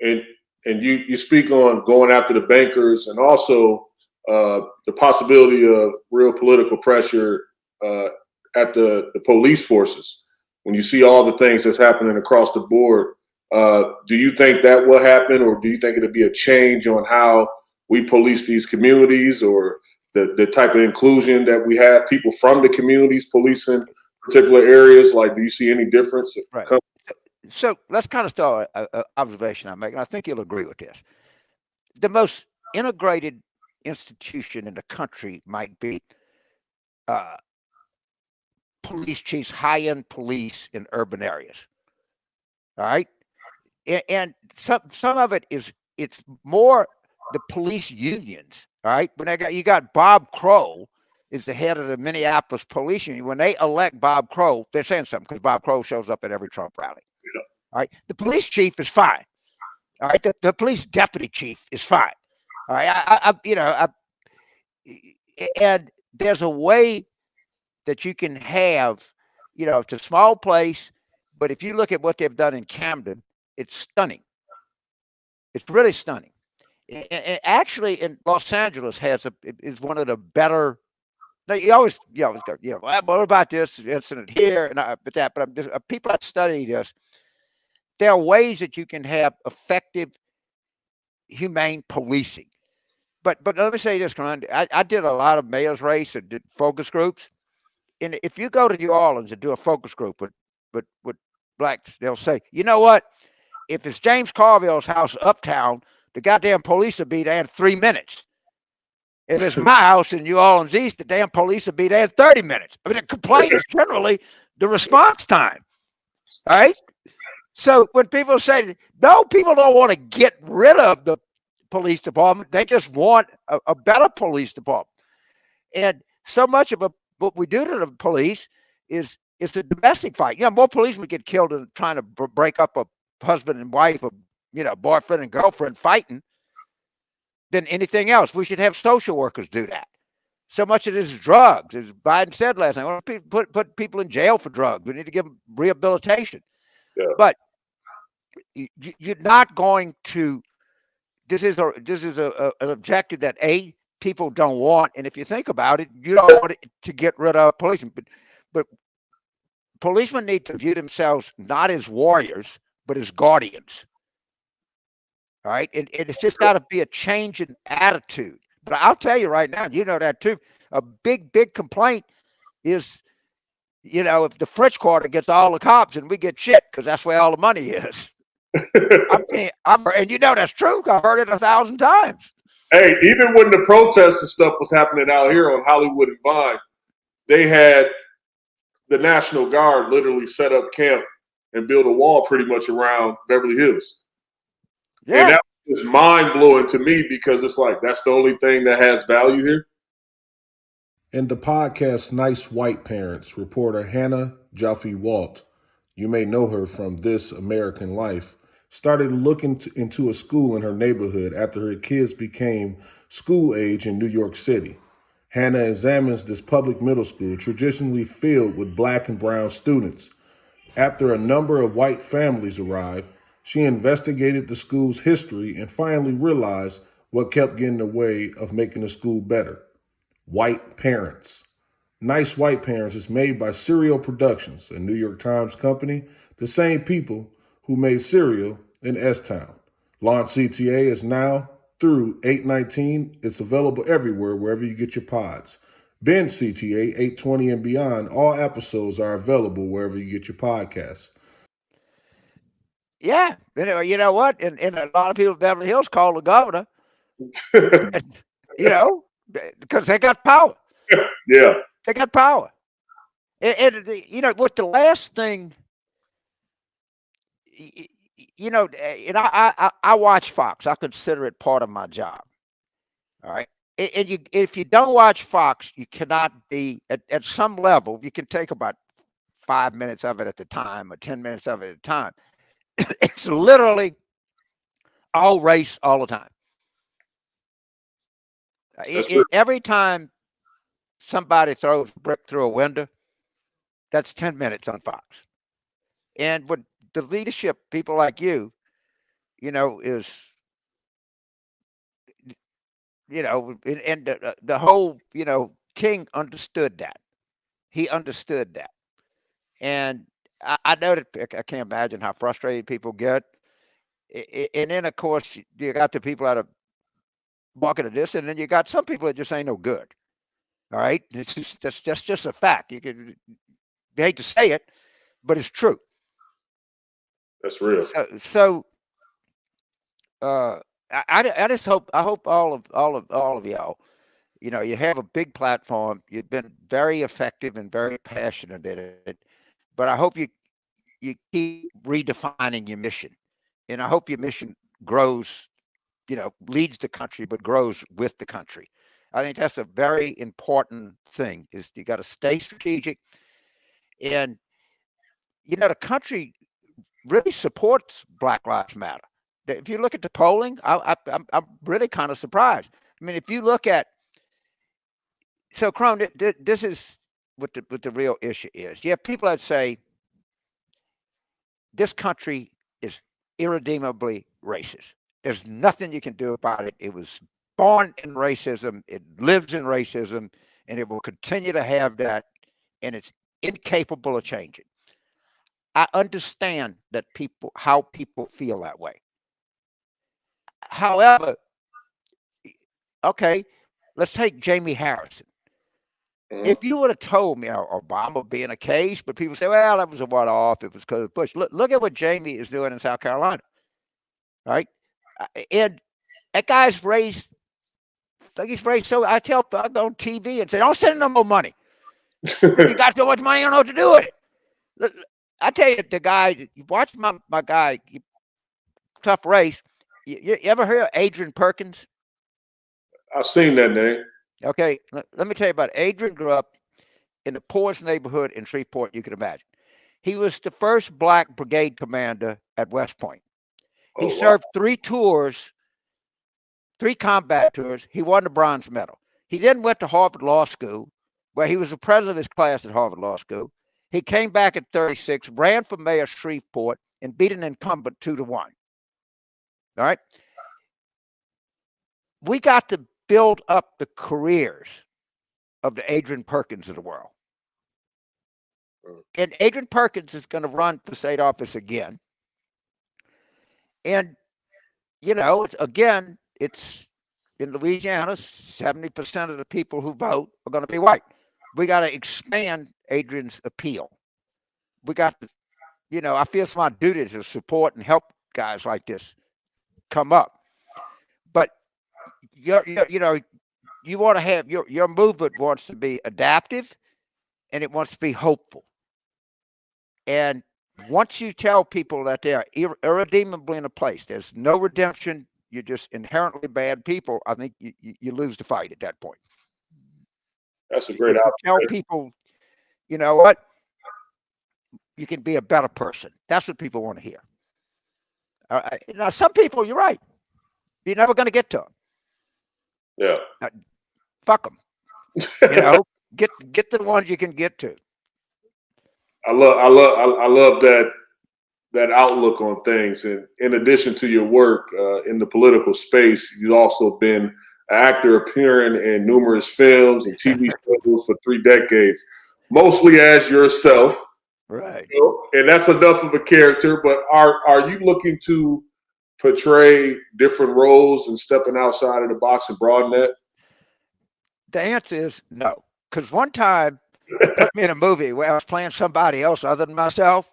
And you speak on going after the bankers and also the possibility of real political pressure at the police forces. When you see all the things that's happening across the board, do you think that will happen, or do you think it'll be a change on how we police these communities, or the type of inclusion that we have, people from the communities policing particular areas? Like, do you see any difference? Right. So let's kind of start an observation I'm making. I think you'll agree with this. The most integrated institution in the country might be police chiefs, high-end police in urban areas. All right. And some of it is it's more the police unions. All right, when you got Bob Crow is the head of the Minneapolis police union. When they elect Bob Crow, they're saying something because Bob Crow shows up at every Trump rally. Yeah. All right, the police chief is fine. All right, the police deputy chief is fine. All right, and there's a way that you can have, it's a small place, but if you look at what they've done in Camden, it's stunning. It's really stunning. Actually, in Los Angeles is one of the better. You always go, well, what about this incident here and but I'm just people that study this. There are ways that you can have effective, humane policing. But let me say this, Con. I did a lot of mayor's race and did focus groups. And if you go to New Orleans and do a focus group with blacks, they'll say, you know what? If it's James Carville's house uptown, the goddamn police will be there in 3 minutes. If it's my house in New Orleans East, the damn police will be there in 30 minutes. I mean, the complaint is generally the response time. All right? So when people say, no, people don't want to get rid of the police department. They just want a better police department. And so much of what we do to the police is a domestic fight. More policemen get killed in trying to break up a husband and wife, or boyfriend and girlfriend fighting than anything else. We should have social workers do that. So much of this is drugs, as Biden said last night. We want to put people in jail for drugs. We need to give them rehabilitation. Yeah. But you're not going to. This is an objective that people don't want, and if you think about it, you don't want to get rid of policemen. But policemen need to view themselves not as warriors, but as guardians. All right, and it's just got to be a change in attitude. But I'll tell you right now, you know that too. A big complaint is, if the French Quarter gets all the cops and we get shit because that's where all the money is. And that's true. I've heard it 1,000 times. Hey, even when the protests and stuff was happening out here on Hollywood and Vine, they had the National Guard literally set up camp and build a wall pretty much around Beverly Hills. Yeah. And that was mind-blowing to me because it's like, that's the only thing that has value here. In the podcast Nice White Parents, reporter Hannah Jaffe-Walt, you may know her from This American Life, started looking into a school in her neighborhood after her kids became school age in New York City. Hannah examines this public middle school traditionally filled with black and brown students. After a number of white families arrived, she investigated the school's history and finally realized what kept getting in the way of making the school better. White Parents. Nice White Parents is made by Serial Productions, a New York Times company, the same people who made Serial in S-Town. Launch CTA is now through 8/19. It's available everywhere, wherever you get your pods. Binge CTA 8/20 and beyond. All episodes are available wherever you get your podcasts. Yeah. You know what? And a lot of people in Beverly Hills call the governor, because they got power. Yeah. They got power. And what the last thing, and I watch Fox. I consider it part of my job. All right. And if you don't watch Fox, you cannot be at some level. You can take about 5 minutes of it at a time or 10 minutes of it at a time. It's literally all race all the time. Every time somebody throws a brick through a window, that's 10 minutes on Fox. And with the leadership, people like you, is, and the whole, King understood that. He understood that. And I know that I can't imagine how frustrated people get. And then, of course, you got the people that are walking at this, and then you got some people that just ain't no good. All right? That's just a fact. You hate to say it, but it's true. That's real. So I just hope all of y'all, you have a big platform. You've been very effective and very passionate in it. But I hope you keep redefining your mission, and I hope your mission grows leads the country, but grows with the country. I think that's a very important thing. Is you got to stay strategic, and the country really supports Black Lives Matter. If you look at the polling, I'm really kind of surprised. I mean, if you look at Crone, this is what the real issue is. You have people that say this country is irredeemably racist. There's nothing you can do about it. It was born in racism. It lives in racism, and it will continue to have that, and it's incapable of changing. I understand that how people feel that way. However, okay, let's take Jamie Harrison. If you would have told me Obama being a case, but people say, well, that was a one-off. It was because of Bush. Look at what Jamie is doing in South Carolina, right? And that guy's raised, so I go on TV and say, don't send him no more money. You got so much money, you don't know what to do with it. I tell you, the guy, you watch my guy, Tough Race. You ever hear of Adrian Perkins? I've seen that name. Okay, let me tell you about it. Adrian grew up in the poorest neighborhood in Shreveport you could imagine. He was the first Black brigade commander at West Point. He served 3 combat tours. He won the bronze medal. He then went to Harvard Law School, where he was the president of his class at Harvard Law School. He came back at 36, ran for mayor of Shreveport, and beat an incumbent 2-1. All right? We got to build up the careers of the Adrian Perkins of the world. And Adrian Perkins is going to run for state office again. And, again, it's in Louisiana, 70% of the people who vote are going to be white. We got to expand Adrian's appeal. We got to, I feel it's my duty to support and help guys like this come up. But you want to have your movement wants to be adaptive, and it wants to be hopeful. And once you tell people that they are irredeemably in a place, there's no redemption, you're just inherently bad people, I think you lose the fight at that point. That's a great outcome. Tell people, you know what? You can be a better person. That's what people want to hear. Now, some people, you're right. You're never going to get to them. Yeah. Fuck them. Get the ones you can get to. I love that outlook on things. And in addition to your work in the political space, you've also been an actor appearing in numerous films and TV shows for 3 decades, mostly as yourself. Right. And that's enough of a character. But are you looking to portray different roles and stepping outside of the box and broaden that? The answer is no. Because one time they put me in a movie where I was playing somebody else other than myself,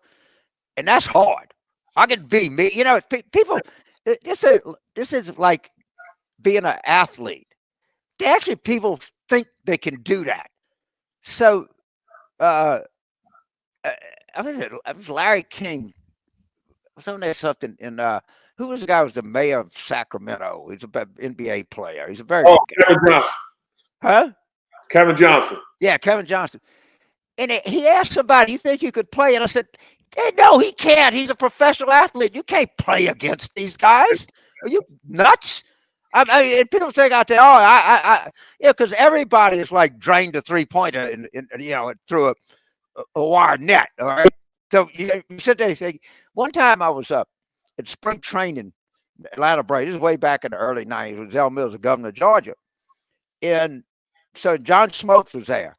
and that's hard. I can be me. People, this is like being an athlete. People think they can do that. So, I think it was Larry King. Something in who was the guy who was the mayor of Sacramento? He's an NBA player. He's a very good guy. Kevin Johnson. Huh? Kevin Johnson. Yeah, Kevin Johnson. And he asked somebody, "You think you could play?" And I said, "No, he can't. He's a professional athlete. You can't play against these guys. Are you nuts?" I mean, people think out there, because everybody is like drained a 3-pointer and through a wire net. All right. So you sit there and say, one time I was up at spring training, Atlanta Braves. This is way back in the early 90s. When Zell Mills was governor of Georgia. And so John Smokes was there.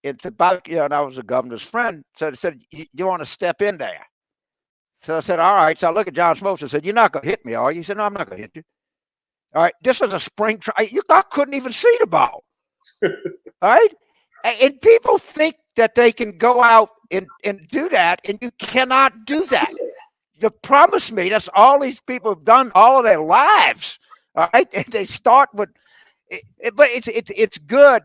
It's about, and I was the governor's friend. So they said, you want to step in there? So I said, all right. So I look at John Smokes and said, you're not going to hit me, are you? He said, no, I'm not going to hit you. All right. This was a spring training. I couldn't even see the ball. All right. And people think that they can go out and do that, and you cannot do that. You promise me that's all these people have done all of their lives. All right. And they start with, but it's good.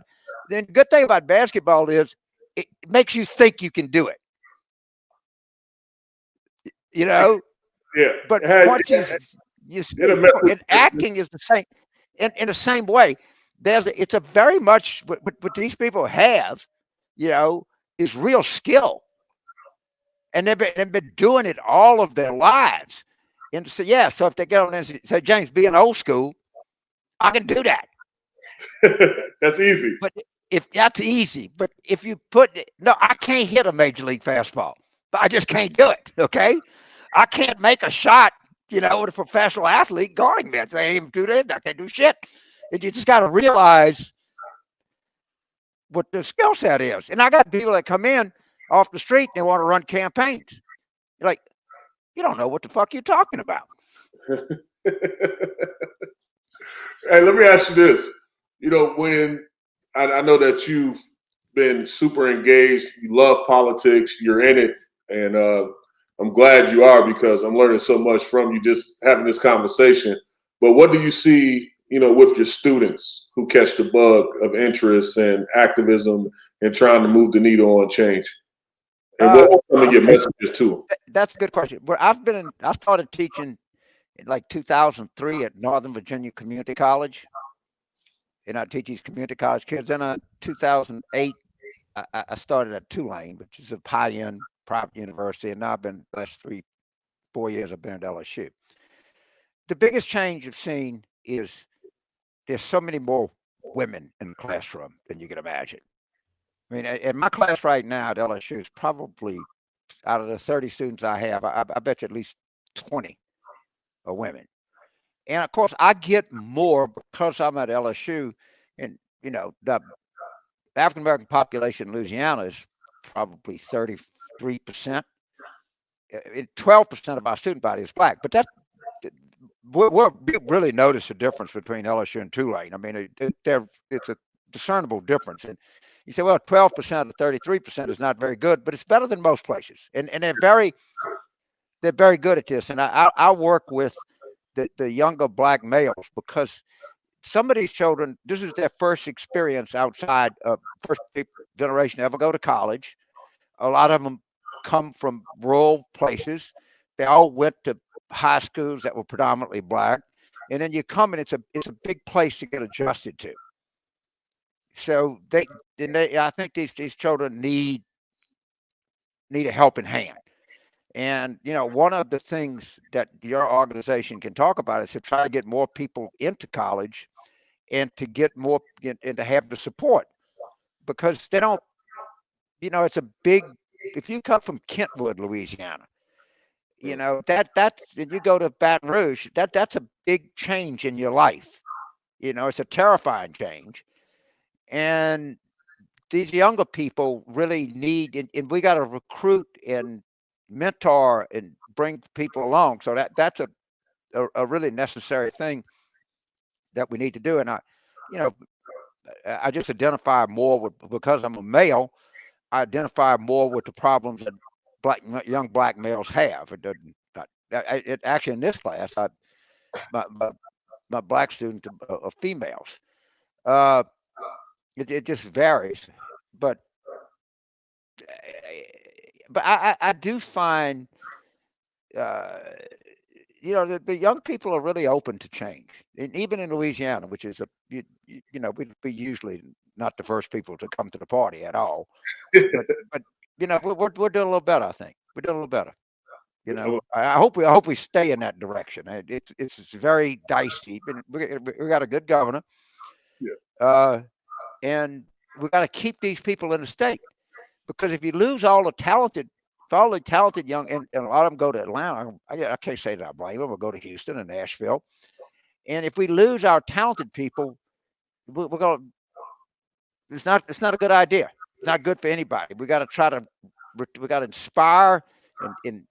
The good thing about basketball is it makes you think you can do it. Yeah. But once You see, It'll mess with and acting is the same. In the same way, it's a very much what these people have, you know, is real skill, and they've been doing it all of their lives. And so yeah, so if they get on and say, James, being old school, I can do that. That's easy. But if that's easy, but if you no, I can't hit a major league fastball, but I just can't do it. Okay, I can't make a shot, you know, with a professional athlete guarding me. I can't even do that. I can't do shit. And you just got to realize what the skill set is. And I got people that come in off the street and they want to run campaigns. You're like, you don't know what the fuck you're talking about. Hey, let me ask you this. You know, when I know that you've been super engaged, you love politics, you're in it, and I'm glad you are because I'm learning so much from you just having this conversation. But what do you see, you know, with your students who catch the bug of interest and activism and trying to move the needle on change? And what are some of your messages to them? That's a good question. But I started teaching in like 2003 at Northern Virginia Community College. And I teach these community college kids. Then in 2008, I started at Tulane, which is a high-end private university. And now I've been the last 3-4 years I've been at LSU. The biggest change you've seen is there's so many more women in the classroom than you can imagine. I mean, in my class right now at LSU is probably out of the 30 students I have, I bet you at least 20 are women. And of course, I get more because I'm at LSU, and you know, the African American population in Louisiana is probably 33%. 12% of our student body is black, but we really notice a difference between LSU and Tulane. I mean, it's a discernible difference. And you say, well, 12% of 33% is not very good, but it's better than most places. And they're very good at this. And I work with the younger black males because some of these children, this is their first experience outside of first generation to ever go to college. A lot of them come from rural places. They all went to high schools that were predominantly black. And then you come and it's a big place to get adjusted to. So I think these children need a helping hand. And, you know, one of the things that your organization can talk about is to try to get more people into college and to get more and to have the support because they don't, you know, it's a big, if you come from Kentwood, Louisiana, you know, that's, and you go to Baton Rouge, that's a big change in your life. You know, it's a terrifying change. And these younger people really need, and we got to recruit and mentor and bring people along. So that's a really necessary thing that we need to do. And I just identify more with, because I'm a male, I identify more with the problems that young black males have. It actually in this class, my black students are females. It just varies, but I do find, you know, the young people are really open to change, and even in Louisiana, which is you know, we'd be usually not the first people to come to the party at all, but you know, we're doing a little better. I think we're doing a little better. You know, I hope we stay in that direction. It's very dicey, but we got a good governor. Yeah. And we got to keep these people in the state, because if you lose all the talented young, and a lot of them go to Atlanta, I can't say that I blame them. We'll go to Houston and Nashville. And if we lose our talented people, we're going to, it's not a good idea. It's not good for anybody. We got to inspire and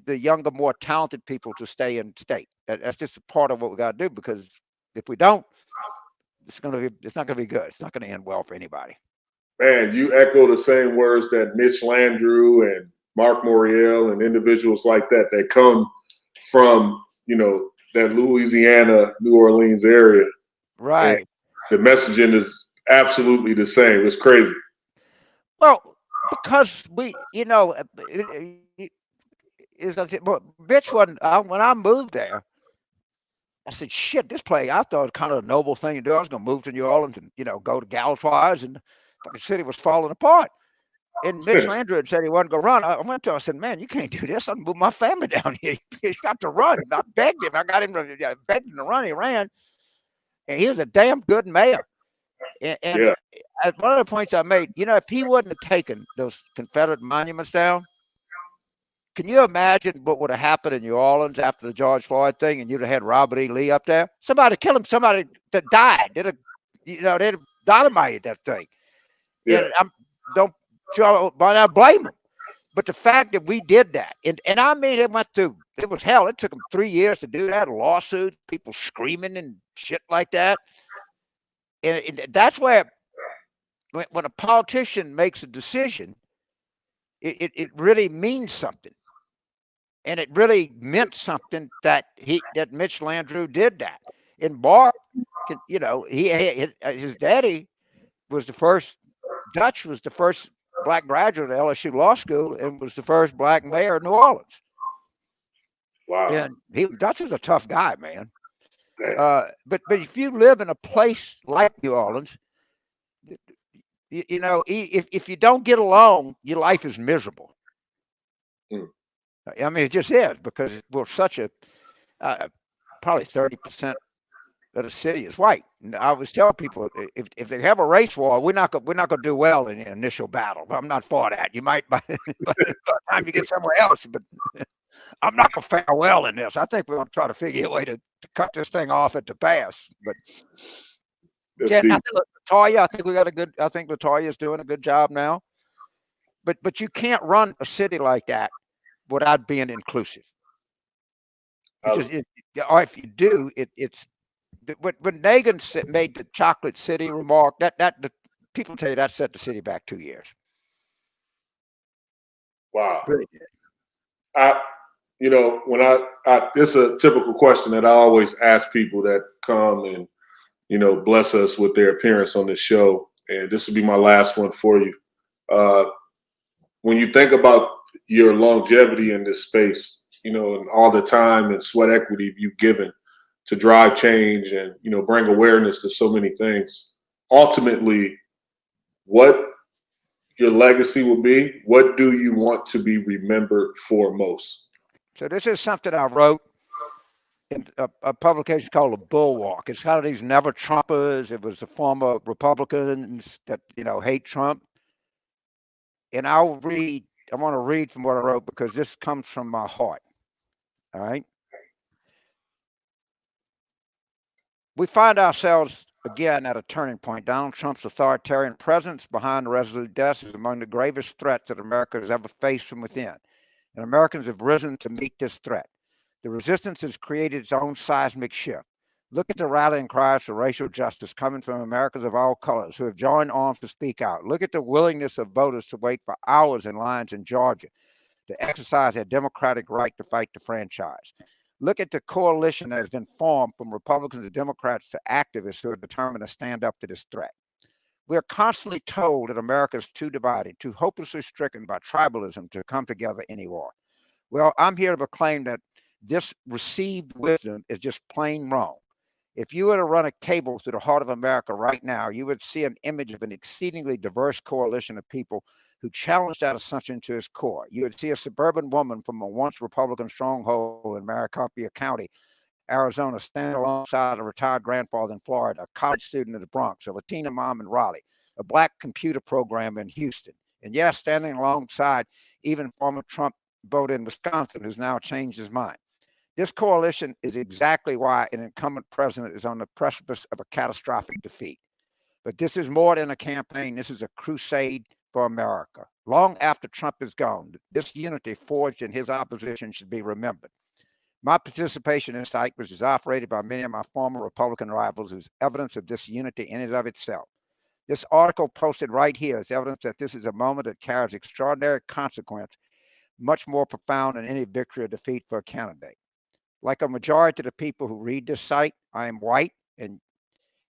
the younger, more talented people to stay in state. That's just a part of what we got to do, because if we don't, it's not going to be good. It's not going to end well for anybody. Man, you echo the same words that Mitch Landrieu and Mark Morial and individuals like that come from, you know, that Louisiana, New Orleans area. Right. And the messaging is absolutely the same. It's crazy. Well, because we, you know, Mitch wasn't, when I moved there, I said, shit, this play, I thought it was kind of a noble thing to do. I was going to move to New Orleans and, go to Galatoire's, and the fucking city was falling apart. And Mitch Landrieu had said he wasn't going to run. I went to him, I said, man, you can't do this. I'm moving my family down here. He's got to run. I begged him. I got him to, begged him to run. He ran. And he was a damn good mayor. And one of the points I made, if he wouldn't have taken those Confederate monuments down, can you imagine what would have happened in New Orleans after the George Floyd thing, and you'd have had Robert E. Lee up there? Somebody killed him. Somebody that died. They'd have dynamited that thing. Yeah. And why not blame him? But the fact that we did that, and I mean, it was hell. It took them 3 years to do that, lawsuit, people screaming and shit like that. And that's where, when a politician makes a decision, it really means something. And it really meant something that Mitch Landrieu did that. And Bart, his daddy was the first, Dutch was the first black graduate of LSU Law School and was the first black mayor of New Orleans. Wow. And Dutch was a tough guy, man. But if you live in a place like New Orleans, if you don't get along, your life is miserable. I mean, it just is, because we're such a probably 30% of the city is white. And I always tell people, if they have a race war, we're not going to do well in the initial battle. I'm not for that. You might by the time you get somewhere else, but I'm not going to fare well in this. I think we're going to try to figure a way to cut this thing off at the pass. But I think Latoya, I think Latoya is doing a good job now. But you can't run a city like that without being inclusive. Or if you do, it's when Nagin made the chocolate city remark, that the people tell you that set the city back 2 years. Wow. Really did. This is a typical question that I always ask people that come and, bless us with their appearance on this show. And this will be my last one for you. When you think about your longevity in this space, and all the time and sweat equity you've given to drive change and, bring awareness to so many things, ultimately, what your legacy will be, what do you want to be remembered for most? So this is something I wrote in a publication called The Bulwark. It's kind of these never Trumpers. It was the former Republicans that, hate Trump. And I want to read from what I wrote, because this comes from my heart. All right. We find ourselves again at a turning point. Donald Trump's authoritarian presence behind the resolute deaths is among the gravest threats that America has ever faced from within. And Americans have risen to meet this threat. The resistance has created its own seismic shift. Look at the rallying cries for racial justice coming from Americans of all colors who have joined arms to speak out. Look at the willingness of voters to wait for hours in lines in Georgia to exercise their democratic right to fight the franchise. Look at the coalition that has been formed from Republicans and Democrats to activists who are determined to stand up to this threat. We are constantly told that America is too divided, too hopelessly stricken by tribalism to come together anymore. Well, I'm here to proclaim that this received wisdom is just plain wrong. If you were to run a cable through the heart of America right now, you would see an image of an exceedingly diverse coalition of people who challenged that assumption to its core. You would see a suburban woman from a once Republican stronghold in Maricopa County, Arizona, stand alongside a retired grandfather in Florida, a college student in the Bronx, a Latina mom in Raleigh, a black computer programmer in Houston, and yes, standing alongside even former Trump voter in Wisconsin who's now changed his mind. This coalition is exactly why an incumbent president is on the precipice of a catastrophic defeat. But this is more than a campaign. This is a crusade for America. Long after Trump is gone, this unity forged in his opposition should be remembered. My participation in site, which is operated by many of my former Republican rivals, is evidence of this unity in and of itself. This article posted right here is evidence that this is a moment that carries extraordinary consequence, much more profound than any victory or defeat for a candidate. Like a majority of the people who read this site, I am white, and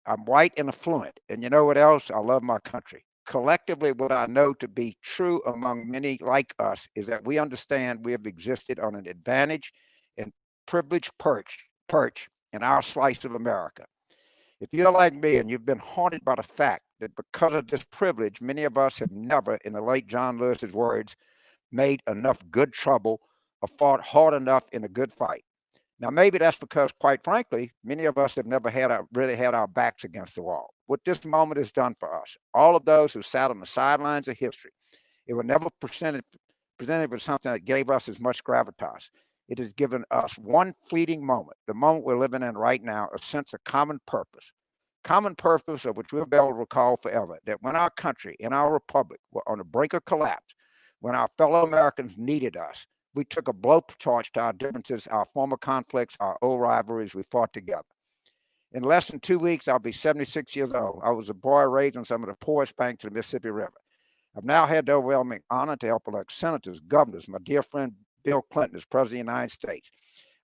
I'm white and affluent. And you know what else? I love my country. Collectively, what I know to be true among many like us is that we understand we have existed on an advantage and privileged perch in our slice of America. If you're like me and you've been haunted by the fact that because of this privilege, many of us have never, in the late John Lewis's words, made enough good trouble or fought hard enough in a good fight. Now, maybe that's because, quite frankly, many of us have never really had our backs against the wall. What this moment has done for us, all of those who sat on the sidelines of history, it was never presented with something that gave us as much gravitas. It has given us one fleeting moment, the moment we're living in right now, a sense of common purpose of which we'll be able to recall forever, that when our country and our republic were on the brink of collapse, when our fellow Americans needed us, we took a blowtorch to our differences, our former conflicts, our old rivalries. We fought together. In less than 2 weeks, I'll be 76 years old. I was a boy raised on some of the poorest banks of the Mississippi River. I've now had the overwhelming honor to help elect senators, governors, my dear friend Bill Clinton as President of the United States.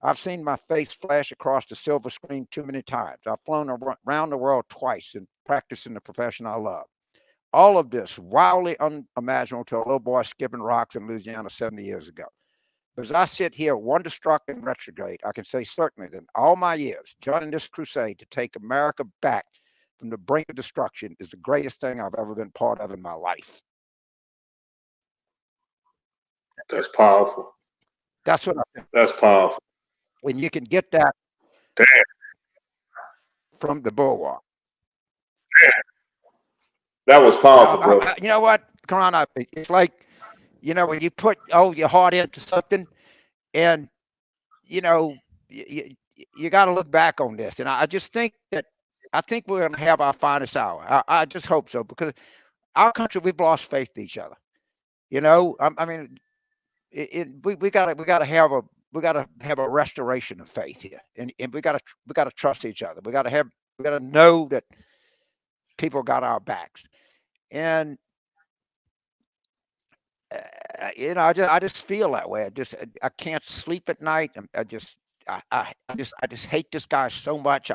I've seen my face flash across the silver screen too many times. I've flown around the world twice and practicing the profession I love. All of this wildly unimaginable to a little boy skipping rocks in Louisiana 70 years ago. But as I sit here wonderstruck and retrograde, I can say certainly that in all my years, joining this crusade to take America back from the brink of destruction is the greatest thing I've ever been part of in my life. That's powerful. That's what I think. That's powerful. When you can get that from the bulwark. That was powerful, bro. You know what, Karan? It's like, you know, when you put your heart into something, and you know, you got to look back on this. And I just think that we're going to have our finest hour. I just hope so, because our country, we've lost faith in each other. You know, I mean, we got to have a restoration of faith here, and we got to trust each other. We got to know that people got our backs, and you know, I just feel that way. I can't sleep at night. I just hate this guy so much.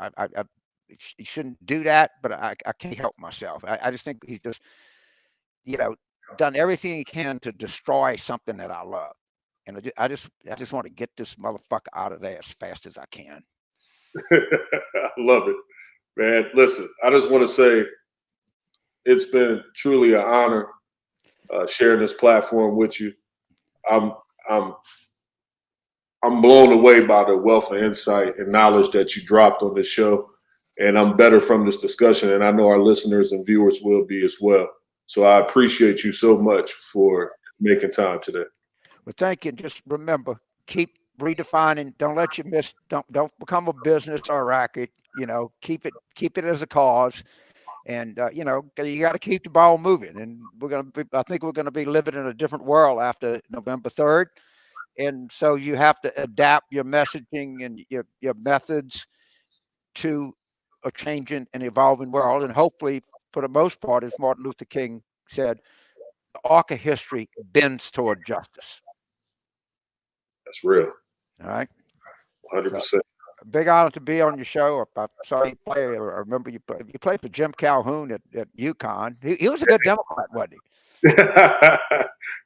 He shouldn't do that, but I can't help myself. I just think he's just, you know, done everything he can to destroy something that I love. And I just want to get this motherfucker out of there as fast as I can. I love it, man. Listen, I just want to say it's been truly an honor sharing this platform with you. I'm blown away by the wealth of insight and knowledge that you dropped on this show, and I'm better from this discussion, and I know our listeners and viewers will be as well. So I appreciate you so much for making time today. Well, thank you. Just remember, keep redefining. Don't let you miss. Don't become a business or a racket. You know, keep it as a cause. And, you know, you got to keep the ball moving. And I think we're going to be living in a different world after November 3rd. And so you have to adapt your messaging and your methods to a changing and evolving world. And hopefully, for the most part, as Martin Luther King said, the arc of history bends toward justice. That's real. All right. 100%. So, big honor to be on your show. I saw you play. I remember you played for Jim Calhoun at UConn. He was a good Democrat, wasn't he?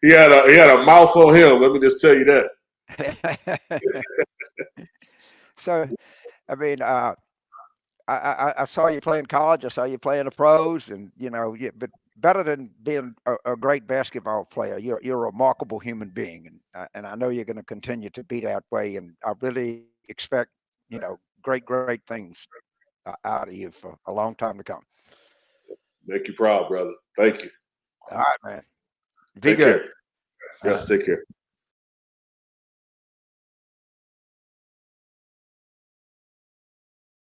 he had a mouth on him. Let me just tell you that. So, I mean, I saw you play in college. I saw you play in the pros, and you know, but better than being a great basketball player, you're a remarkable human being, and I know you're going to continue to be that way. And I really expect, you know, great things out of you for a long time to come. Make you proud, brother. Thank you. All right, man. Take care. Yeah, take care.